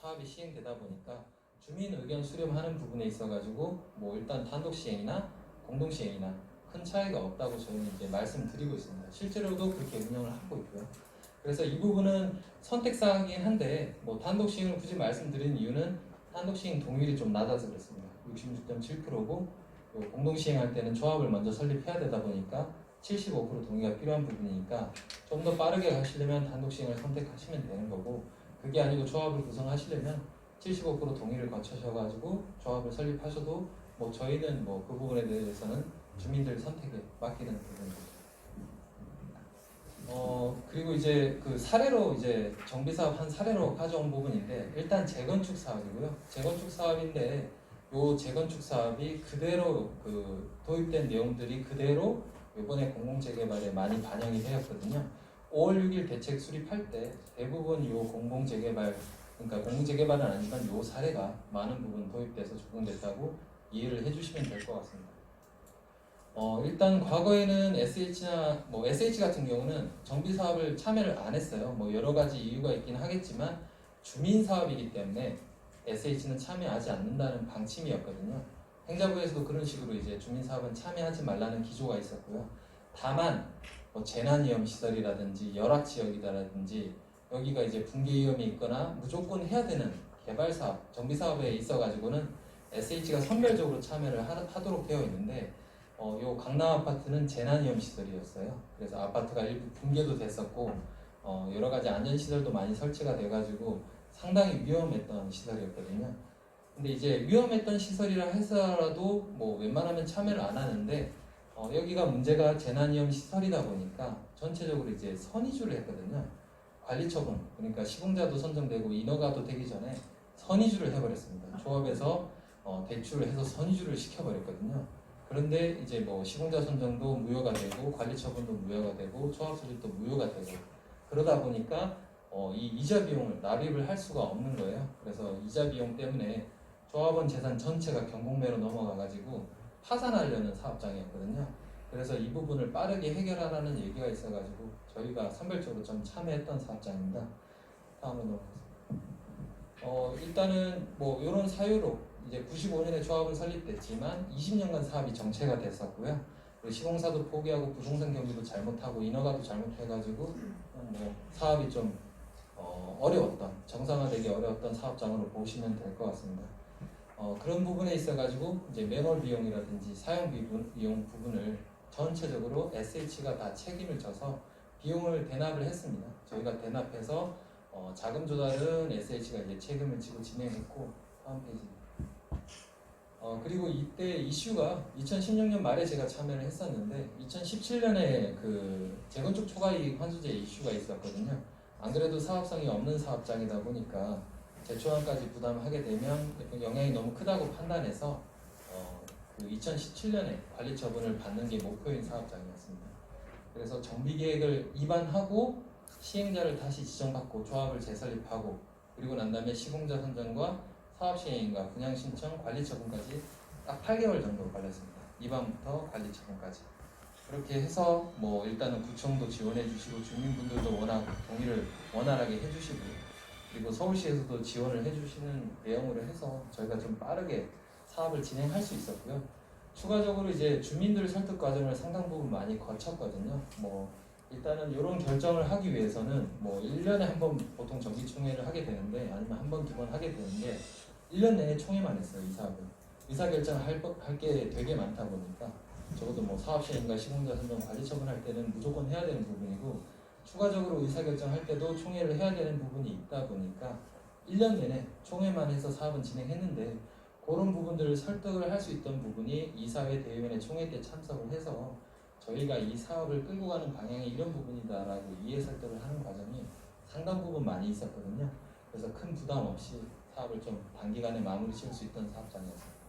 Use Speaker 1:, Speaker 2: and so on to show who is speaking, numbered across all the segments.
Speaker 1: 사업이 시행되다 보니까 주민 의견 수렴하는 부분에 있어가지고 뭐 일단 단독 시행이나 공동 시행이나 큰 차이가 없다고 저희는 이제 말씀드리고 있습니다. 실제로도 그렇게 운영을 하고 있고요. 그래서 이 부분은 선택사항이긴 한데 뭐 단독 시행을 굳이 말씀드린 이유는 단독 시행 동의율이 좀 낮아서 그렇습니다. 66.7%고 공동 시행할 때는 조합을 먼저 설립해야 되다 보니까 75% 동의가 필요한 부분이니까 좀 더 빠르게 가시려면 단독 시행을 선택하시면 되는 거고, 그게 아니고 조합을 구성하시려면 75% 동의를 거쳐셔가지고 조합을 설립하셔도 뭐 저희는 뭐 그 부분에 대해서는 주민들 선택에 맡기는 부분입니다. 그리고 이제 그 사례로 이제 정비사업 한 사례로 가져온 부분인데, 일단 재건축 사업이고요. 재건축 사업인데 요 재건축 사업이 그대로 그 도입된 내용들이 그대로 이번에 공공재개발에 많이 반영이 되었거든요. 5월 6일 대책 수립할 때 대부분 요 공공재개발, 그러니까 공공재개발은 아니지만 요 사례가 많은 부분 도입돼서 적용됐다고 이해를 해주시면 될 것 같습니다. 일단 과거에는 SH나 뭐 SH 같은 경우는 정비 사업을 참여를 안 했어요. 뭐 여러 가지 이유가 있긴 하겠지만 주민 사업이기 때문에 SH는 참여하지 않는다는 방침이었거든요. 행자부에서도 그런 식으로 이제 주민 사업은 참여하지 말라는 기조가 있었고요. 다만 뭐 재난위험 시설이라든지 열악 지역이라든지 여기가 이제 붕괴 위험이 있거나 무조건 해야 되는 개발 사업, 정비 사업에 있어 가지고는 SH가 선별적으로 참여를 하도록 되어 있는데, 요 강남 아파트는 재난위험 시설이었어요. 그래서 아파트가 일부 붕괴도 됐었고 여러 가지 안전 시설도 많이 설치가 돼가지고 상당히 위험했던 시설이었거든요. 근데 이제 위험했던 시설이라 해서라도 뭐 웬만하면 참여를 안 하는데, 여기가 문제가 재난위험 시설이다 보니까 전체적으로 이제 선의주를 했거든요. 관리처분, 그러니까 시공자도 선정되고 인허가도 되기 전에 선의주를 해버렸습니다. 조합에서 대출을 해서 선의주를 시켜버렸거든요. 그런데 이제 뭐 시공자 선정도 무효가 되고 관리처분도 무효가 되고 조합 소집도 무효가 되고, 그러다 보니까 이 이자 비용을 납입을 할 수가 없는 거예요. 그래서 이자 비용 때문에 조합원 재산 전체가 경공매로 넘어가가지고 파산하려는 사업장이었거든요. 그래서 이 부분을 빠르게 해결하라는 얘기가 있어가지고 저희가 선별적으로 좀 참여했던 사업장입니다. 다음으로 넘어가겠습니다. 일단은 뭐 이런 사유로 이제 95년에 조합은 설립됐지만 20년간 사업이 정체가 됐었고요. 그리고 시공사도 포기하고 부동산 경기도 잘못하고 인허가도 잘못해가지고 뭐 사업이 좀 어려웠던, 정상화되기 어려웠던 사업장으로 보시면 될 것 같습니다. 그런 부분에 있어가지고 이제 매몰 비용이라든지 사용 비용 부분을 전체적으로 SH가 다 책임을 져서 비용을 대납을 했습니다. 저희가 대납해서 자금 조달은 SH가 이제 책임을 지고 진행했고, 다음 페이지. 그리고 이때 이슈가 2016년 말에 제가 참여를 했었는데 2017년에 그 재건축 초과이익 환수제 이슈가 있었거든요. 안 그래도 사업성이 없는 사업장이다 보니까 재초안까지 부담하게 되면 영향이 너무 크다고 판단해서 그 2017년에 관리 처분을 받는 게 목표인 사업장이었습니다. 그래서 정비계획을 위반하고 시행자를 다시 지정받고 조합을 재설립하고, 그리고 난 다음에 시공자 선정과 사업 시행인가 분양 신청, 관리 처분까지 딱 8개월 정도 걸렸습니다. 위반부터 관리 처분까지. 그렇게 해서 뭐 일단은 구청도 지원해 주시고 주민분들도 워낙 동의를 원활하게 해주시고, 그리고 서울시에서도 지원을 해주시는 내용으로 해서 저희가 좀 빠르게 사업을 진행할 수 있었고요. 추가적으로 이제 주민들 설득 과정을 상당 부분 많이 거쳤거든요. 뭐 일단은 이런 결정을 하기 위해서는 뭐 1년에 한 번 보통 정기총회를 하게 되는데, 아니면 한 번, 두 번 하게 되는데 1년 내내 총회만 했어요. 이 사업은 의사결정을 할 게 되게 많다 보니까 적어도 뭐 사업시행과 시공자 선정 관리 처분할 때는 무조건 해야 되는 부분이고, 추가적으로 의사결정할 때도 총회를 해야 되는 부분이 있다 보니까 1년 내내 총회만 해서 사업은 진행했는데, 그런 부분들을 설득을 할 수 있던 부분이 이사회 대의원의 총회 때 참석을 해서 저희가 이 사업을 끌고 가는 방향이 이런 부분이다라고 이해 설득을 하는 과정이 상당 부분 많이 있었거든요. 그래서 큰 부담 없이 사업을 좀 단기간에 마무리 지을 수 있던 사업장이었습니다.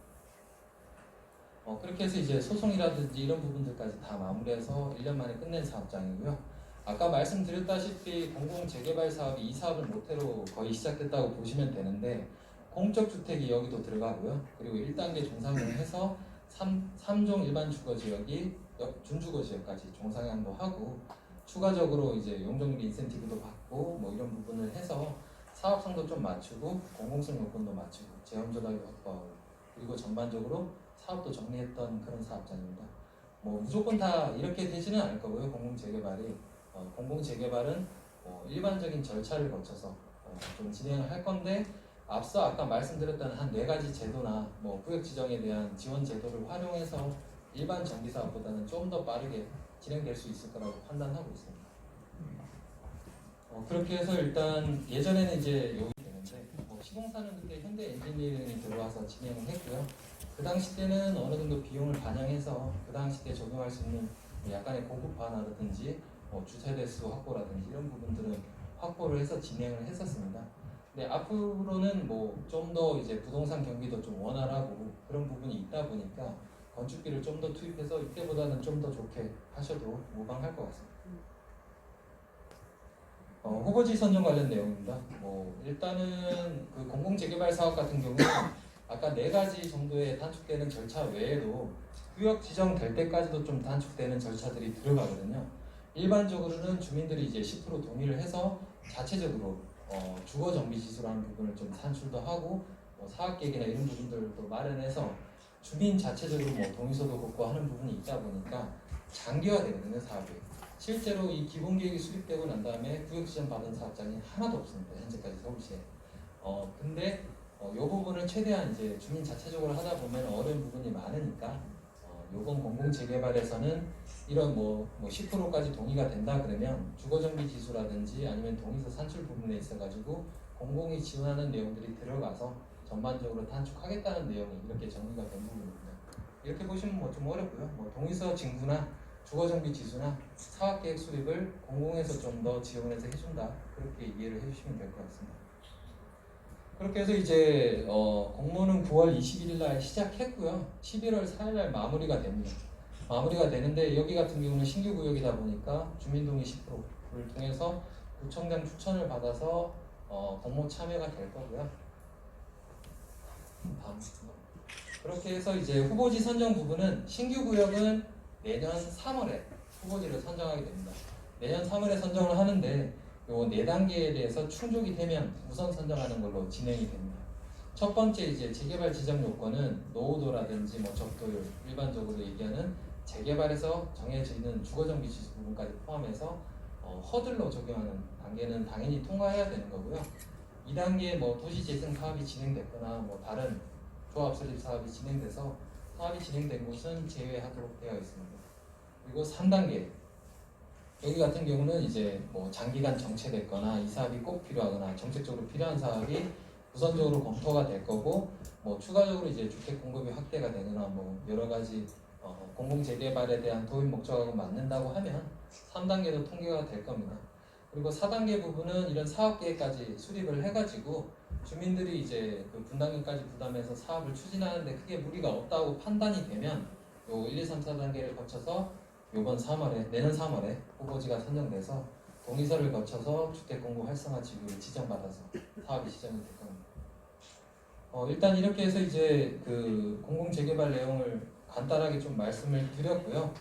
Speaker 1: 그렇게 해서 이제 소송이라든지 이런 부분들까지 다 마무리해서 1년 만에 끝낸 사업장이고요. 아까 말씀드렸다시피 공공재개발 사업이 이 사업을 모태로 거의 시작됐다고 보시면 되는데, 공적주택이 여기도 들어가고요. 그리고 1단계 종상을 해서 3종 일반 주거지역이 준주거지역까지 종상향도 하고, 추가적으로 이제 용적률 인센티브도 받고 뭐 이런 부분을 해서 사업성도 좀 맞추고 공공성 요건도 맞추고 재원 조달도 확보하고 그리고 전반적으로 사업도 정리했던 그런 사업장입니다. 뭐 무조건 다 이렇게 되지는 않을 거고요. 공공재개발이 공공재개발은 일반적인 절차를 거쳐서 좀 진행을 할 건데 앞서 아까 말씀드렸던 한 4가지 제도나 뭐 구역 지정에 대한 지원 제도를 활용해서 일반 정비 사업보다는 좀 더 빠르게 진행될 수 있을 거라고 판단하고 있습니다. 그렇게 해서 일단 예전에는 이제 여기 되는데 시공사는 그때 현대 엔지니어링이 들어와서 진행을 했고요. 그 당시 때는 어느 정도 비용을 반영해서 그 당시 때 적용할 수 있는 약간의 고급화라든지 주차 대수 확보라든지 이런 부분들은 확보를 해서 진행을 했었습니다. 근데 앞으로는 뭐 좀 더 이제 부동산 경기도 좀 원활하고 그런 부분이 있다 보니까 건축비를 좀 더 투입해서 이때보다는 좀 더 좋게 하셔도 무방할 것 같습니다. 후보지 선정 관련 내용입니다. 일단은 그 공공재개발 사업 같은 경우는 아까 4가지 정도의 단축되는 절차 외에도 구역 지정될 때까지도 좀 단축되는 절차들이 들어가거든요. 일반적으로는 주민들이 이제 10% 동의를 해서 자체적으로 주거 정비 지수라는 부분을 좀 산출도 하고 사업계획이나 이런 부분들도 마련해서 주민 자체적으로 동의서도 걷고 하는 부분이 있다 보니까 장기화되거든요, 사업이. 실제로 이 기본계획이 수립되고 난 다음에 구역 지정 받은 사업장이 하나도 없습니다, 현재까지 서울시에. 근데 이 부분을 최대한 이제 주민 자체적으로 하다 보면 어려운 부분이 많으니까 요번 공공재개발에서는 이런 10%까지 동의가 된다 그러면 주거정비 지수라든지 아니면 동의서 산출 부분에 있어가지고 공공이 지원하는 내용들이 들어가서 전반적으로 단축하겠다는 내용이 이렇게 정리가 된 부분입니다. 이렇게 보시면 좀 어렵고요. 동의서 징구나 주거정비 지수나 사업계획 수립을 공공에서 좀 더 지원해서 해준다 그렇게 이해를 해주시면 될 것 같습니다. 그렇게 해서 이제 공모는 9월 21일 날 시작했고요. 11월 4일 날 마무리가 됩니다. 마무리가 되는데 여기 같은 경우는 신규 구역이다 보니까 주민동의 10%를 통해서 구청장 추천을 받아서 공모 참여가 될 거고요. 그렇게 해서 이제 후보지 선정 부분은 신규 구역은 내년 3월에 후보지를 선정하게 됩니다. 내년 3월에 선정을 하는데 요 4단계에 대해서 충족이 되면 우선 선정하는 걸로 진행이 됩니다. 첫 번째 이제 재개발 지정 요건은 노후도라든지 적도율, 일반적으로 얘기하는 재개발에서 정해지는 주거정비 지수 부분까지 포함해서 허들로 적용하는 단계는 당연히 통과해야 되는 거고요. 2단계 도시재생 사업이 진행됐거나 다른 조합 설립 사업이 진행돼서 사업이 진행된 곳은 제외하도록 되어 있습니다. 그리고 3단계 여기 같은 경우는 이제 장기간 정체됐거나 이 사업이 꼭 필요하거나 정책적으로 필요한 사업이 우선적으로 검토가 될 거고 추가적으로 이제 주택 공급이 확대가 되거나 여러 가지 공공재개발에 대한 도입 목적하고 맞는다고 하면 3단계도 통과가 될 겁니다. 그리고 4단계 부분은 이런 사업계획까지 수립을 해가지고 주민들이 이제 그 분담금까지 부담해서 사업을 추진하는데 크게 무리가 없다고 판단이 되면 요 1, 2, 3, 4단계를 거쳐서 이번 3월에 내년 3월에 후보지가 선정돼서 동의서를 거쳐서 주택공급 활성화 지구를 지정받아서 사업이 시작이 될 겁니다. 일단 이렇게 해서 이제 그 공공재개발 내용을 간단하게 좀 말씀을 드렸고요.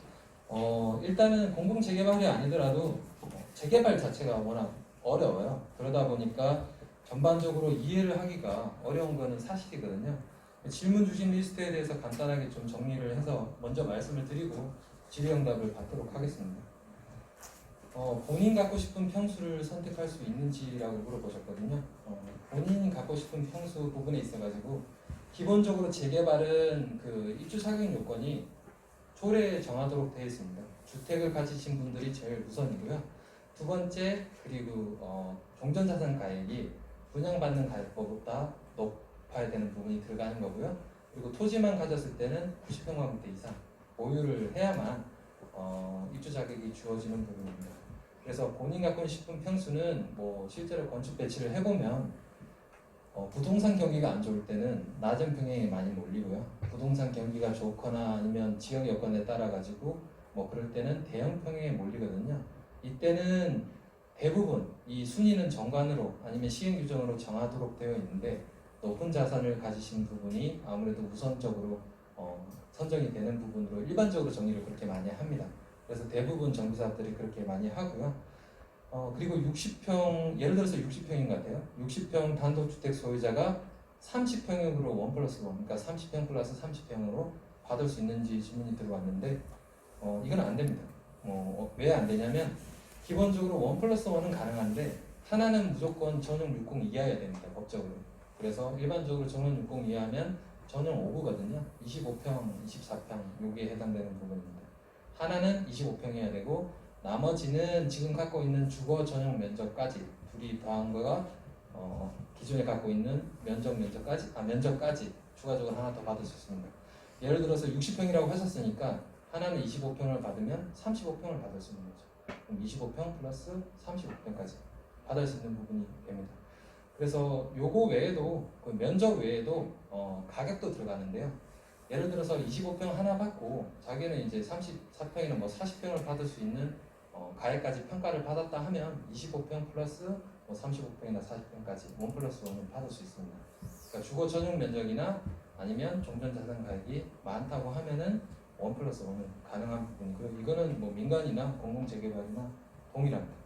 Speaker 1: 일단은 공공재개발이 아니더라도 재개발 자체가 워낙 어려워요. 그러다 보니까 전반적으로 이해를 하기가 어려운 거는 사실이거든요. 질문 주신 리스트에 대해서 간단하게 좀 정리를 해서 먼저 말씀을 드리고 질의응답을 받도록 하겠습니다. 본인 갖고 싶은 평수를 선택할 수 있는지라고 물어보셨거든요. 본인이 갖고 싶은 평수 부분에 있어가지고 기본적으로 재개발은 그 입주 자격 요건이 조례에 정하도록 되어 있습니다. 주택을 가지신 분들이 제일 우선이고요. 두 번째 그리고 종전자산 가액이 분양받는 가액보다 높아야 되는 부분이 들어가는 거고요. 그리고 토지만 가졌을 때는 90평방미터 이상 보유를 해야만 입주 자격이 주어지는 부분입니다. 그래서 본인 갖고 싶은 평수는 실제로 건축 배치를 해보면 부동산 경기가 안 좋을 때는 낮은 평형에 많이 몰리고요. 부동산 경기가 좋거나 아니면 지역 여건에 따라 가지고 그럴 때는 대형 평형에 몰리거든요. 이때는 대부분 이 순위는 정관으로 아니면 시행 규정으로 정하도록 되어 있는데 높은 자산을 가지신 부분이 아무래도 우선적으로 선정이 되는 부분으로 일반적으로 정리를 그렇게 많이 합니다. 그래서 대부분 정비사업들이 그렇게 많이 하고요. 그리고 60평, 예를 들어서 60평인 것 같아요. 60평 단독주택 소유자가 30평형으로 1 플러스 1, 그러니까 30평 플러스 30평으로 받을 수 있는지 질문이 들어왔는데 이건 안 됩니다. 왜 안 되냐면 기본적으로 1 플러스 1은 가능한데 하나는 무조건 전용 60 이하여야 됩니다. 법적으로. 그래서 일반적으로 전용 60 이하면 전용 5구거든요. 25평, 24평 요게 해당되는 부분입니다. 하나는 25평이어야 되고 나머지는 지금 갖고 있는 주거 전용 면적까지 둘이 더한 거가 기존에 갖고 있는 면적까지 추가적으로 하나 더 받을 수 있습니다. 예를 들어서 60평이라고 하셨으니까 하나는 25평을 받으면 35평을 받을 수 있는 거죠. 그럼 25평 플러스 35평까지 받을 수 있는 부분이 됩니다. 그래서 요거 외에도 그 면적 외에도 가격도 들어가는데요. 예를 들어서 25평 하나 받고 자기는 이제 34평이나 뭐 40평을 받을 수 있는 가액까지 평가를 받았다 하면 25평 플러스 뭐 35평이나 40평까지 1 플러스 1을 받을 수 있습니다. 그러니까 주거 전용 면적이나 아니면 종전자산 가액이 많다고 하면은 1 플러스 1은 가능한 부분이고요. 이거는 뭐 민간이나 공공재개발이나 동일합니다.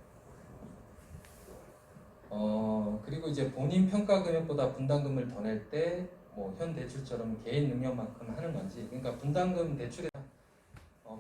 Speaker 1: 그리고 이제 본인 평가 금액보다 분담금을 더 낼 때 뭐 현 대출처럼 개인 능력만큼 하는 건지, 그러니까 분담금 대출에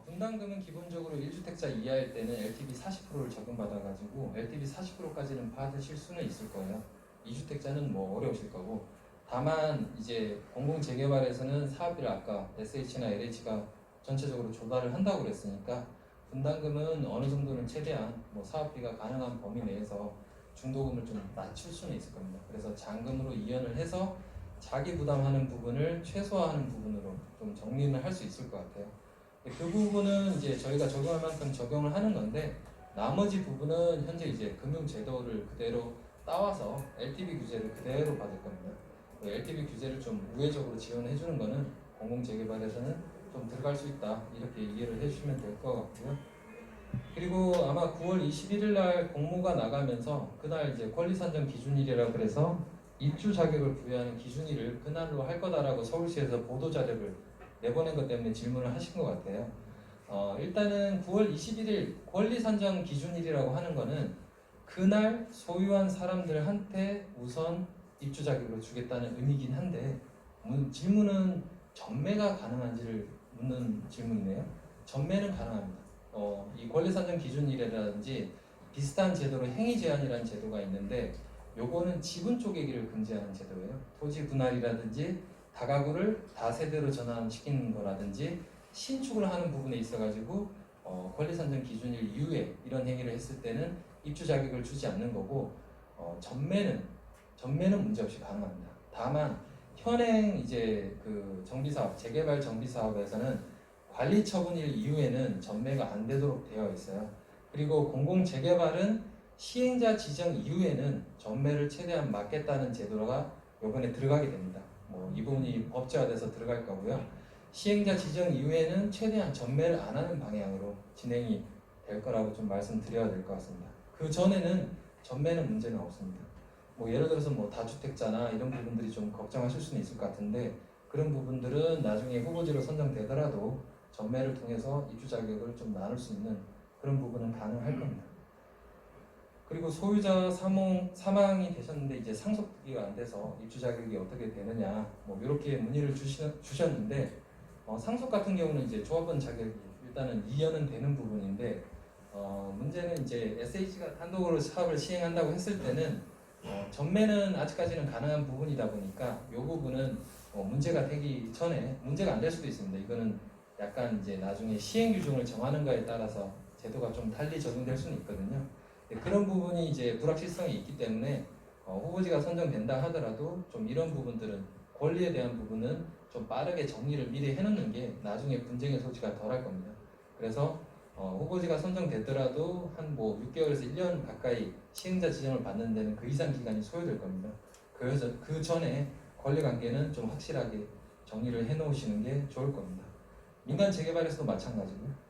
Speaker 1: 분담금은 기본적으로 1주택자 이하일 때는 LTV 40%를 적용받아가지고 LTV 40%까지는 받으실 수는 있을 거예요. 2주택자는 뭐 어려우실 거고, 다만 이제 공공재개발에서는 사업비를 아까 SH나 LH가 전체적으로 조달을 한다고 그랬으니까 분담금은 어느 정도는 최대한 뭐 사업비가 가능한 범위 내에서 중도금을 좀 낮출 수는 있을 겁니다. 그래서 잔금으로 이연을 해서 자기 부담하는 부분을 최소화하는 부분으로 좀 정리는 할 수 있을 것 같아요. 그 부분은 이제 저희가 적용할 만큼 적용을 하는 건데, 나머지 부분은 현재 이제 금융제도를 그대로 따와서 LTV 규제를 그대로 받을 겁니다. LTV 규제를 좀 우회적으로 지원해 주는 거는 공공재개발에서는 좀 들어갈 수 있다, 이렇게 이해를 해주시면 될 것 같고요. 그리고 아마 9월 21일 날 공모가 나가면서 그날 이제 권리산정 기준일이라고 그래서 입주 자격을 부여하는 기준일을 그날로 할 거다라고 서울시에서 보도자료를 내보낸 것 때문에 질문을 하신 것 같아요. 일단은 9월 21일 권리산정 기준일이라고 하는 거는 그날 소유한 사람들한테 우선 입주 자격을 주겠다는 의미긴 한데, 질문은 전매가 가능한지를 묻는 질문이네요. 전매는 가능합니다. 이 권리산정 기준일이라든지 비슷한 제도로 행위 제한이라는 제도가 있는데, 요거는 지분 쪼개기를 금지하는 제도예요. 토지 분할이라든지 다가구를 다세대로 전환시키는 거라든지 신축을 하는 부분에 있어가지고 권리산정 기준일 이후에 이런 행위를 했을 때는 입주 자격을 주지 않는 거고, 전매는 문제없이 가능합니다. 다만 현행 이제 그 정비사업, 재개발 정비사업에서는 관리 처분일 이후에는 전매가 안 되도록 되어 있어요. 그리고 공공재개발은 시행자 지정 이후에는 전매를 최대한 막겠다는 제도가 이번에 들어가게 됩니다. 이 부분이 법제화돼서 들어갈 거고요. 시행자 지정 이후에는 최대한 전매를 안 하는 방향으로 진행이 될 거라고 좀 말씀드려야 될 것 같습니다. 그 전에는 전매는 문제는 없습니다. 예를 들어서 다주택자나 이런 부분들이 좀 걱정하실 수는 있을 것 같은데, 그런 부분들은 나중에 후보지로 선정되더라도 전매를 통해서 입주 자격을 좀 나눌 수 있는 그런 부분은 가능할 겁니다. 그리고 소유자 사망이 되셨는데 이제 상속기가 안 돼서 입주 자격이 어떻게 되느냐, 이렇게 문의를 주셨는데, 상속 같은 경우는 이제 조합원 자격이 일단은 이연은 되는 부분인데, 문제는 이제 SH가 단독으로 사업을 시행한다고 했을 때는 전매는 아직까지는 가능한 부분이다 보니까 이 부분은 문제가 되기 전에 문제가 안 될 수도 있습니다. 이거는 약간 이제 나중에 시행 규정을 정하는가에 따라서 제도가 좀 달리 적용될 수는 있거든요. 그런 부분이 이제 불확실성이 있기 때문에 후보지가 선정된다 하더라도 좀 이런 부분들은, 권리에 대한 부분은 좀 빠르게 정리를 미리 해놓는 게 나중에 분쟁의 소지가 덜할 겁니다. 그래서 후보지가 선정되더라도 한 6개월에서 1년 가까이 시행자 지정을 받는 데는 그 이상 기간이 소요될 겁니다. 그래서 그 전에 권리관계는 좀 확실하게 정리를 해놓으시는 게 좋을 겁니다. 민간 재개발에서도 마찬가지고요.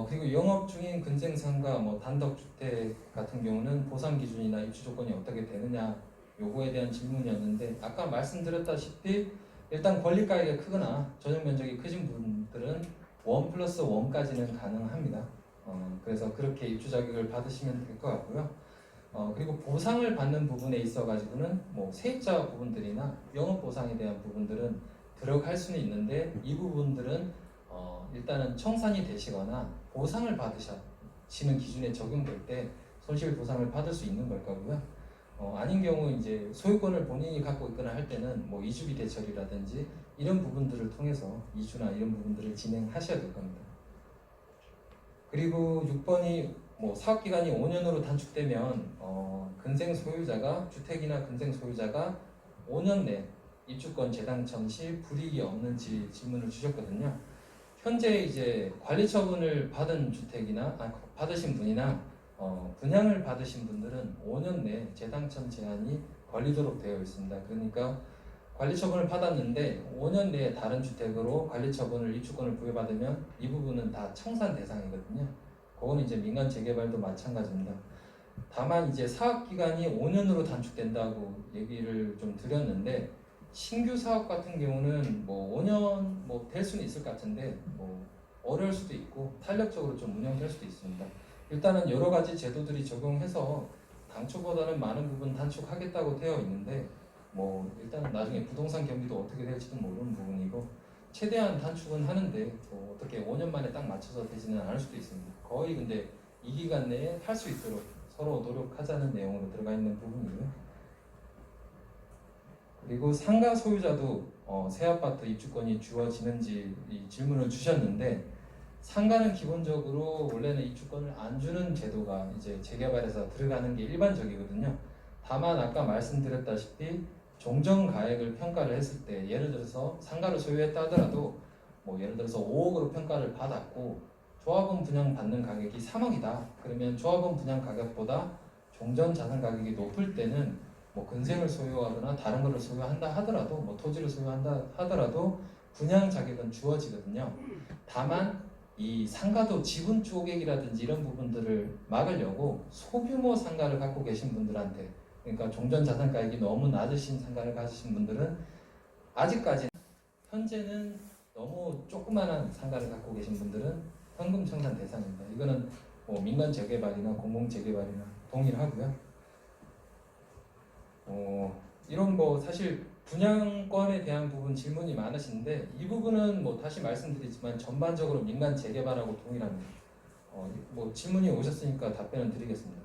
Speaker 1: 그리고 영업 중인 근생상가, 단독주택 같은 경우는 보상 기준이나 입주 조건이 어떻게 되느냐, 요거에 대한 질문이었는데, 아까 말씀드렸다시피 일단 권리가액이 크거나 전용 면적이 크신 분들은 1+1까지는 가능합니다. 그래서 그렇게 입주 자격을 받으시면 될 것 같고요. 그리고 보상을 받는 부분에 있어 가지고는 뭐 세입자 부분들이나 영업 보상에 대한 부분들은 들어갈 수는 있는데 이 부분들은 일단은 청산이 되시거나 보상을 받으시는 기준에 적용될 때 손실 보상을 받을 수 있는 걸 거고요. 아닌 경우 이제 소유권을 본인이 갖고 있거나 할 때는 뭐 이주비 대처리라든지 이런 부분들을 통해서 이주나 이런 부분들을 진행하셔야 될 겁니다. 그리고 6번이 뭐 사업기간이 5년으로 단축되면 근생 소유자가 주택이나 근생 소유자가 5년 내 입주권 재당첨 시 불이익이 없는지 질문을 주셨거든요. 현재 이제 관리처분을 받은 주택이나 받으신 분이나 분양을 받으신 분들은 5년 내 재당첨 제한이 걸리도록 되어 있습니다. 그러니까 관리처분을 받았는데 5년 내에 다른 주택으로 관리처분을 입주권을 부여받으면 이 부분은 다 청산 대상이거든요. 그거는 이제 민간 재개발도 마찬가지입니다. 다만 이제 사업 기간이 5년으로 단축된다고 얘기를 좀 드렸는데 신규 사업 같은 경우는 뭐 5년 뭐 될 수는 있을 것 같은데 뭐 어려울 수도 있고 탄력적으로 좀 운영될 수도 있습니다. 일단은 여러 가지 제도들이 적용해서 당초보다는 많은 부분 단축하겠다고 되어 있는데 뭐 일단은 나중에 부동산 경기도 어떻게 될지도 모르는 부분이고 최대한 단축은 하는데 뭐 어떻게 5년 만에 딱 맞춰서 되지는 않을 수도 있습니다. 거의 근데 이 기간 내에 할 수 있도록 서로 노력하자는 내용으로 들어가 있는 부분이고요. 그리고 상가 소유자도 새 아파트 입주권이 주어지는지 이 질문을 주셨는데 상가는 기본적으로 원래는 입주권을 안 주는 제도가 이제 재개발에서 들어가는 게 일반적이거든요. 다만 아까 말씀드렸다시피 종전가액을 평가를 했을 때 예를 들어서 상가를 소유했다 하더라도 뭐 예를 들어서 5억으로 평가를 받았고 조합원 분양 받는 가격이 3억이다. 그러면 조합원 분양 가격보다 종전 자산 가격이 높을 때는 뭐 근생을 소유하거나 다른 것을 소유한다 하더라도 뭐 토지를 소유한다 하더라도 분양 자격은 주어지거든요. 다만 이 상가도 지분 쪼개기라든지 이런 부분들을 막으려고 소규모 상가를 갖고 계신 분들한테 그러니까 종전 자산 가액이 너무 낮으신 상가를 가지신 분들은 아직까지 현재는 너무 조그마한 상가를 갖고 계신 분들은 현금 청산 대상입니다. 이거는 뭐 민간 재개발이나 공공 재개발이나 동일하고요. 이런 뭐 사실 분양권에 대한 부분 질문이 많으신데 이 부분은 뭐 다시 말씀드리지만 전반적으로 민간 재개발하고 동일합니다. 뭐 질문이 오셨으니까 답변을 드리겠습니다.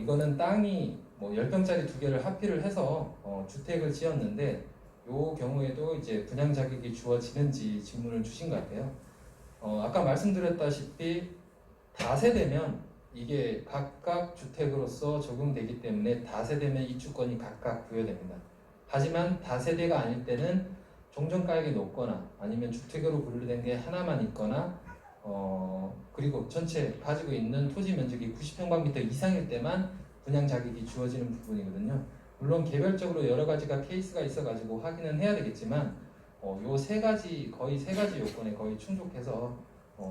Speaker 1: 이거는 땅이 뭐 10평짜리 두 개를 합의를 해서 주택을 지었는데 요 경우에도 이제 분양 자격이 주어지는지 질문을 주신 것 같아요. 아까 말씀드렸다시피 다세대면 이게 각각 주택으로서 적용되기 때문에 다세대면 입주권이 각각 부여됩니다. 하지만 다세대가 아닐 때는 종전가액이 높거나 아니면 주택으로 분류된 게 하나만 있거나 그리고 전체 가지고 있는 토지 면적이 90평방미터 이상일 때만 분양 자격이 주어지는 부분이거든요. 물론 개별적으로 여러 가지가 케이스가 있어가지고 확인은 해야 되겠지만 요 거의 세 가지 요건에 거의 충족해서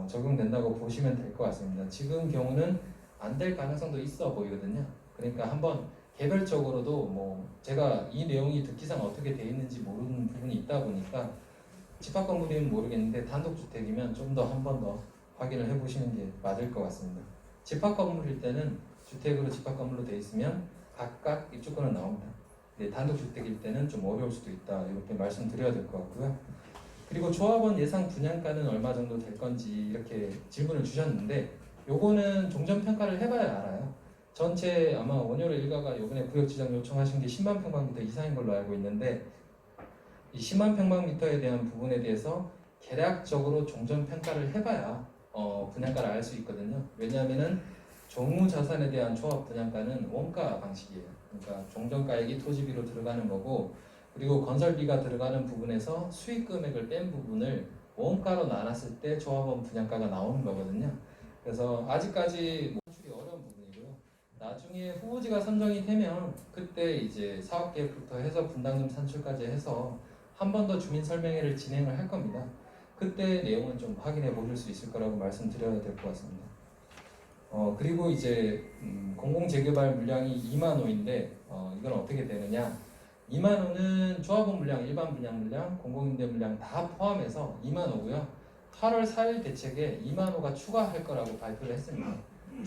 Speaker 1: 적용된다고 보시면 될 것 같습니다. 지금 경우는 안 될 가능성도 있어 보이거든요. 그러니까 한번 개별적으로도 뭐 제가 이 내용이 듣기상 어떻게 되어 있는지 모르는 부분이 있다 보니까 집합 건물이면 모르겠는데 단독주택이면 좀 더 한 번 더 확인을 해보시는 게 맞을 것 같습니다. 집합 건물일 때는 주택으로 집합 건물로 되어 있으면 각각 입주권은 나옵니다. 단독주택일 때는 좀 어려울 수도 있다 이렇게 말씀드려야 될 것 같고요. 그리고 조합원 예상 분양가는 얼마 정도 될 건지 이렇게 질문을 주셨는데 요거는 종전평가를 해봐야 알아요. 전체 아마 원효로 일가가 요번에 구역 지정 요청하신 게 10만 평방미터 이상인 걸로 알고 있는데 이 10만 평방미터에 대한 부분에 대해서 계략적으로 종전평가를 해봐야 분양가를 알 수 있거든요. 왜냐하면은 종무자산에 대한 조합 분양가는 원가 방식이에요. 그러니까 종전가액이 토지비로 들어가는 거고 그리고 건설비가 들어가는 부분에서 수익 금액을 뺀 부분을 원가로 나눴을 때 조합원 분양가가 나오는 거거든요. 그래서 아직까지 산출이 어려운 부분이고요. 나중에 후보지가 선정이 되면 그때 이제 사업계획부터 해서 분담금 산출까지 해서 한 번 더 주민 설명회를 진행을 할 겁니다. 그때 내용은 좀 확인해 보실 수 있을 거라고 말씀드려야 될 것 같습니다. 그리고 이제 공공재개발 물량이 2만 호인데 이건 어떻게 되느냐? 2만 호는 조합원 물량, 일반 분양 물량, 공공임대 물량 다 포함해서 2만 호고요. 8월 4일 대책에 2만 호가 추가할 거라고 발표를 했습니다.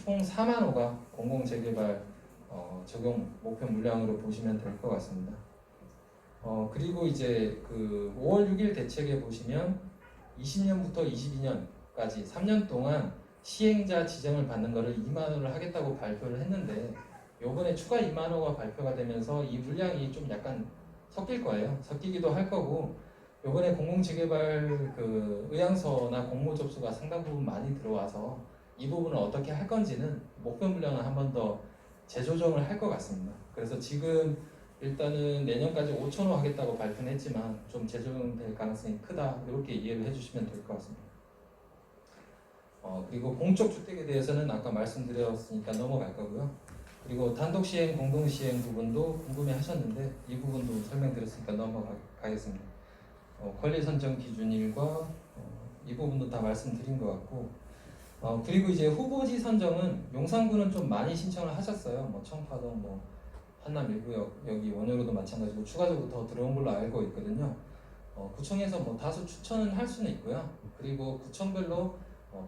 Speaker 1: 총 4만 호가 공공재개발 적용 목표 물량으로 보시면 될 것 같습니다. 그리고 이제 그 5월 6일 대책에 보시면 20년부터 22년까지 3년 동안 시행자 지정을 받는 거를 2만 호를 하겠다고 발표를 했는데 요번에 추가 2만 호가 발표가 되면서 이 물량이 좀 약간 섞일 거예요. 섞이기도 할 거고 요번에 공공재개발 그 의향서나 공모 접수가 상당 부분 많이 들어와서 이 부분을 어떻게 할 건지는 목표 물량을 한 번 더 재조정을 할 것 같습니다. 그래서 지금 일단은 내년까지 5,000호 하겠다고 발표는 했지만 좀 재조정될 가능성이 크다 이렇게 이해를 해주시면 될 것 같습니다. 그리고 공적 주택에 대해서는 아까 말씀드렸으니까 넘어갈 거고요. 그리고 단독 시행, 공동 시행 부분도 궁금해 하셨는데 이 부분도 설명드렸으니까 넘어가겠습니다. 권리 선정 기준일과 이 부분도 다 말씀드린 것 같고 그리고 이제 후보지 선정은 용산구는 좀 많이 신청을 하셨어요. 뭐 청파동, 뭐 한남 1구역 여기 원효로도 마찬가지고 추가적으로 더 들어온 걸로 알고 있거든요. 구청에서 뭐 다수 추천은 할 수는 있고요. 그리고 구청별로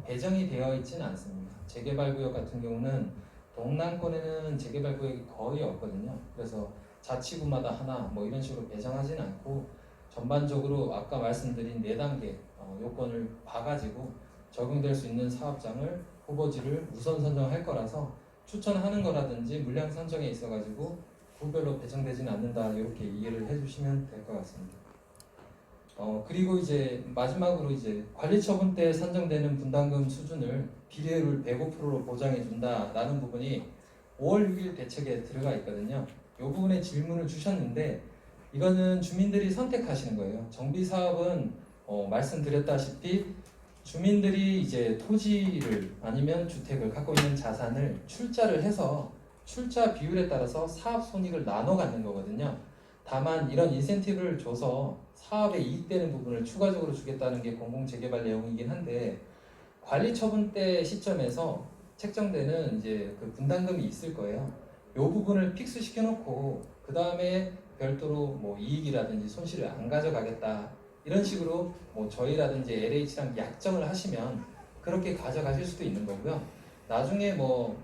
Speaker 1: 배정이 되어 있지는 않습니다. 재개발구역 같은 경우는 동남권에는 재개발구역이 거의 없거든요. 그래서 자치구마다 하나 뭐 이런 식으로 배정하지는 않고 전반적으로 아까 말씀드린 4단계 요건을 봐가지고 적용될 수 있는 사업장을 후보지를 우선 선정할 거라서 추천하는 거라든지 물량 선정에 있어가지고 구별로 배정되지는 않는다 이렇게 이해를 해주시면 될 것 같습니다. 그리고 이제 마지막으로 이제 관리처분 때 산정되는 분담금 수준을 비례율 105%로 보장해 준다라는 부분이 5월 6일 대책에 들어가 있거든요. 이 부분에 질문을 주셨는데 이거는 주민들이 선택하시는 거예요. 정비 사업은 말씀드렸다시피 주민들이 이제 토지를 아니면 주택을 갖고 있는 자산을 출자를 해서 출자 비율에 따라서 사업 손익을 나눠 갖는 거거든요. 다만 이런 인센티브를 줘서 사업에 이익되는 부분을 추가적으로 주겠다는 게 공공재개발 내용이긴 한데 관리 처분 때 시점에서 책정되는 이제 그 분담금이 있을 거예요. 이 부분을 픽스 시켜놓고 그 다음에 별도로 뭐 이익이라든지 손실을 안 가져가겠다 이런 식으로 뭐 저희라든지 LH랑 약정을 하시면 그렇게 가져가실 수도 있는 거고요. 나중에 뭐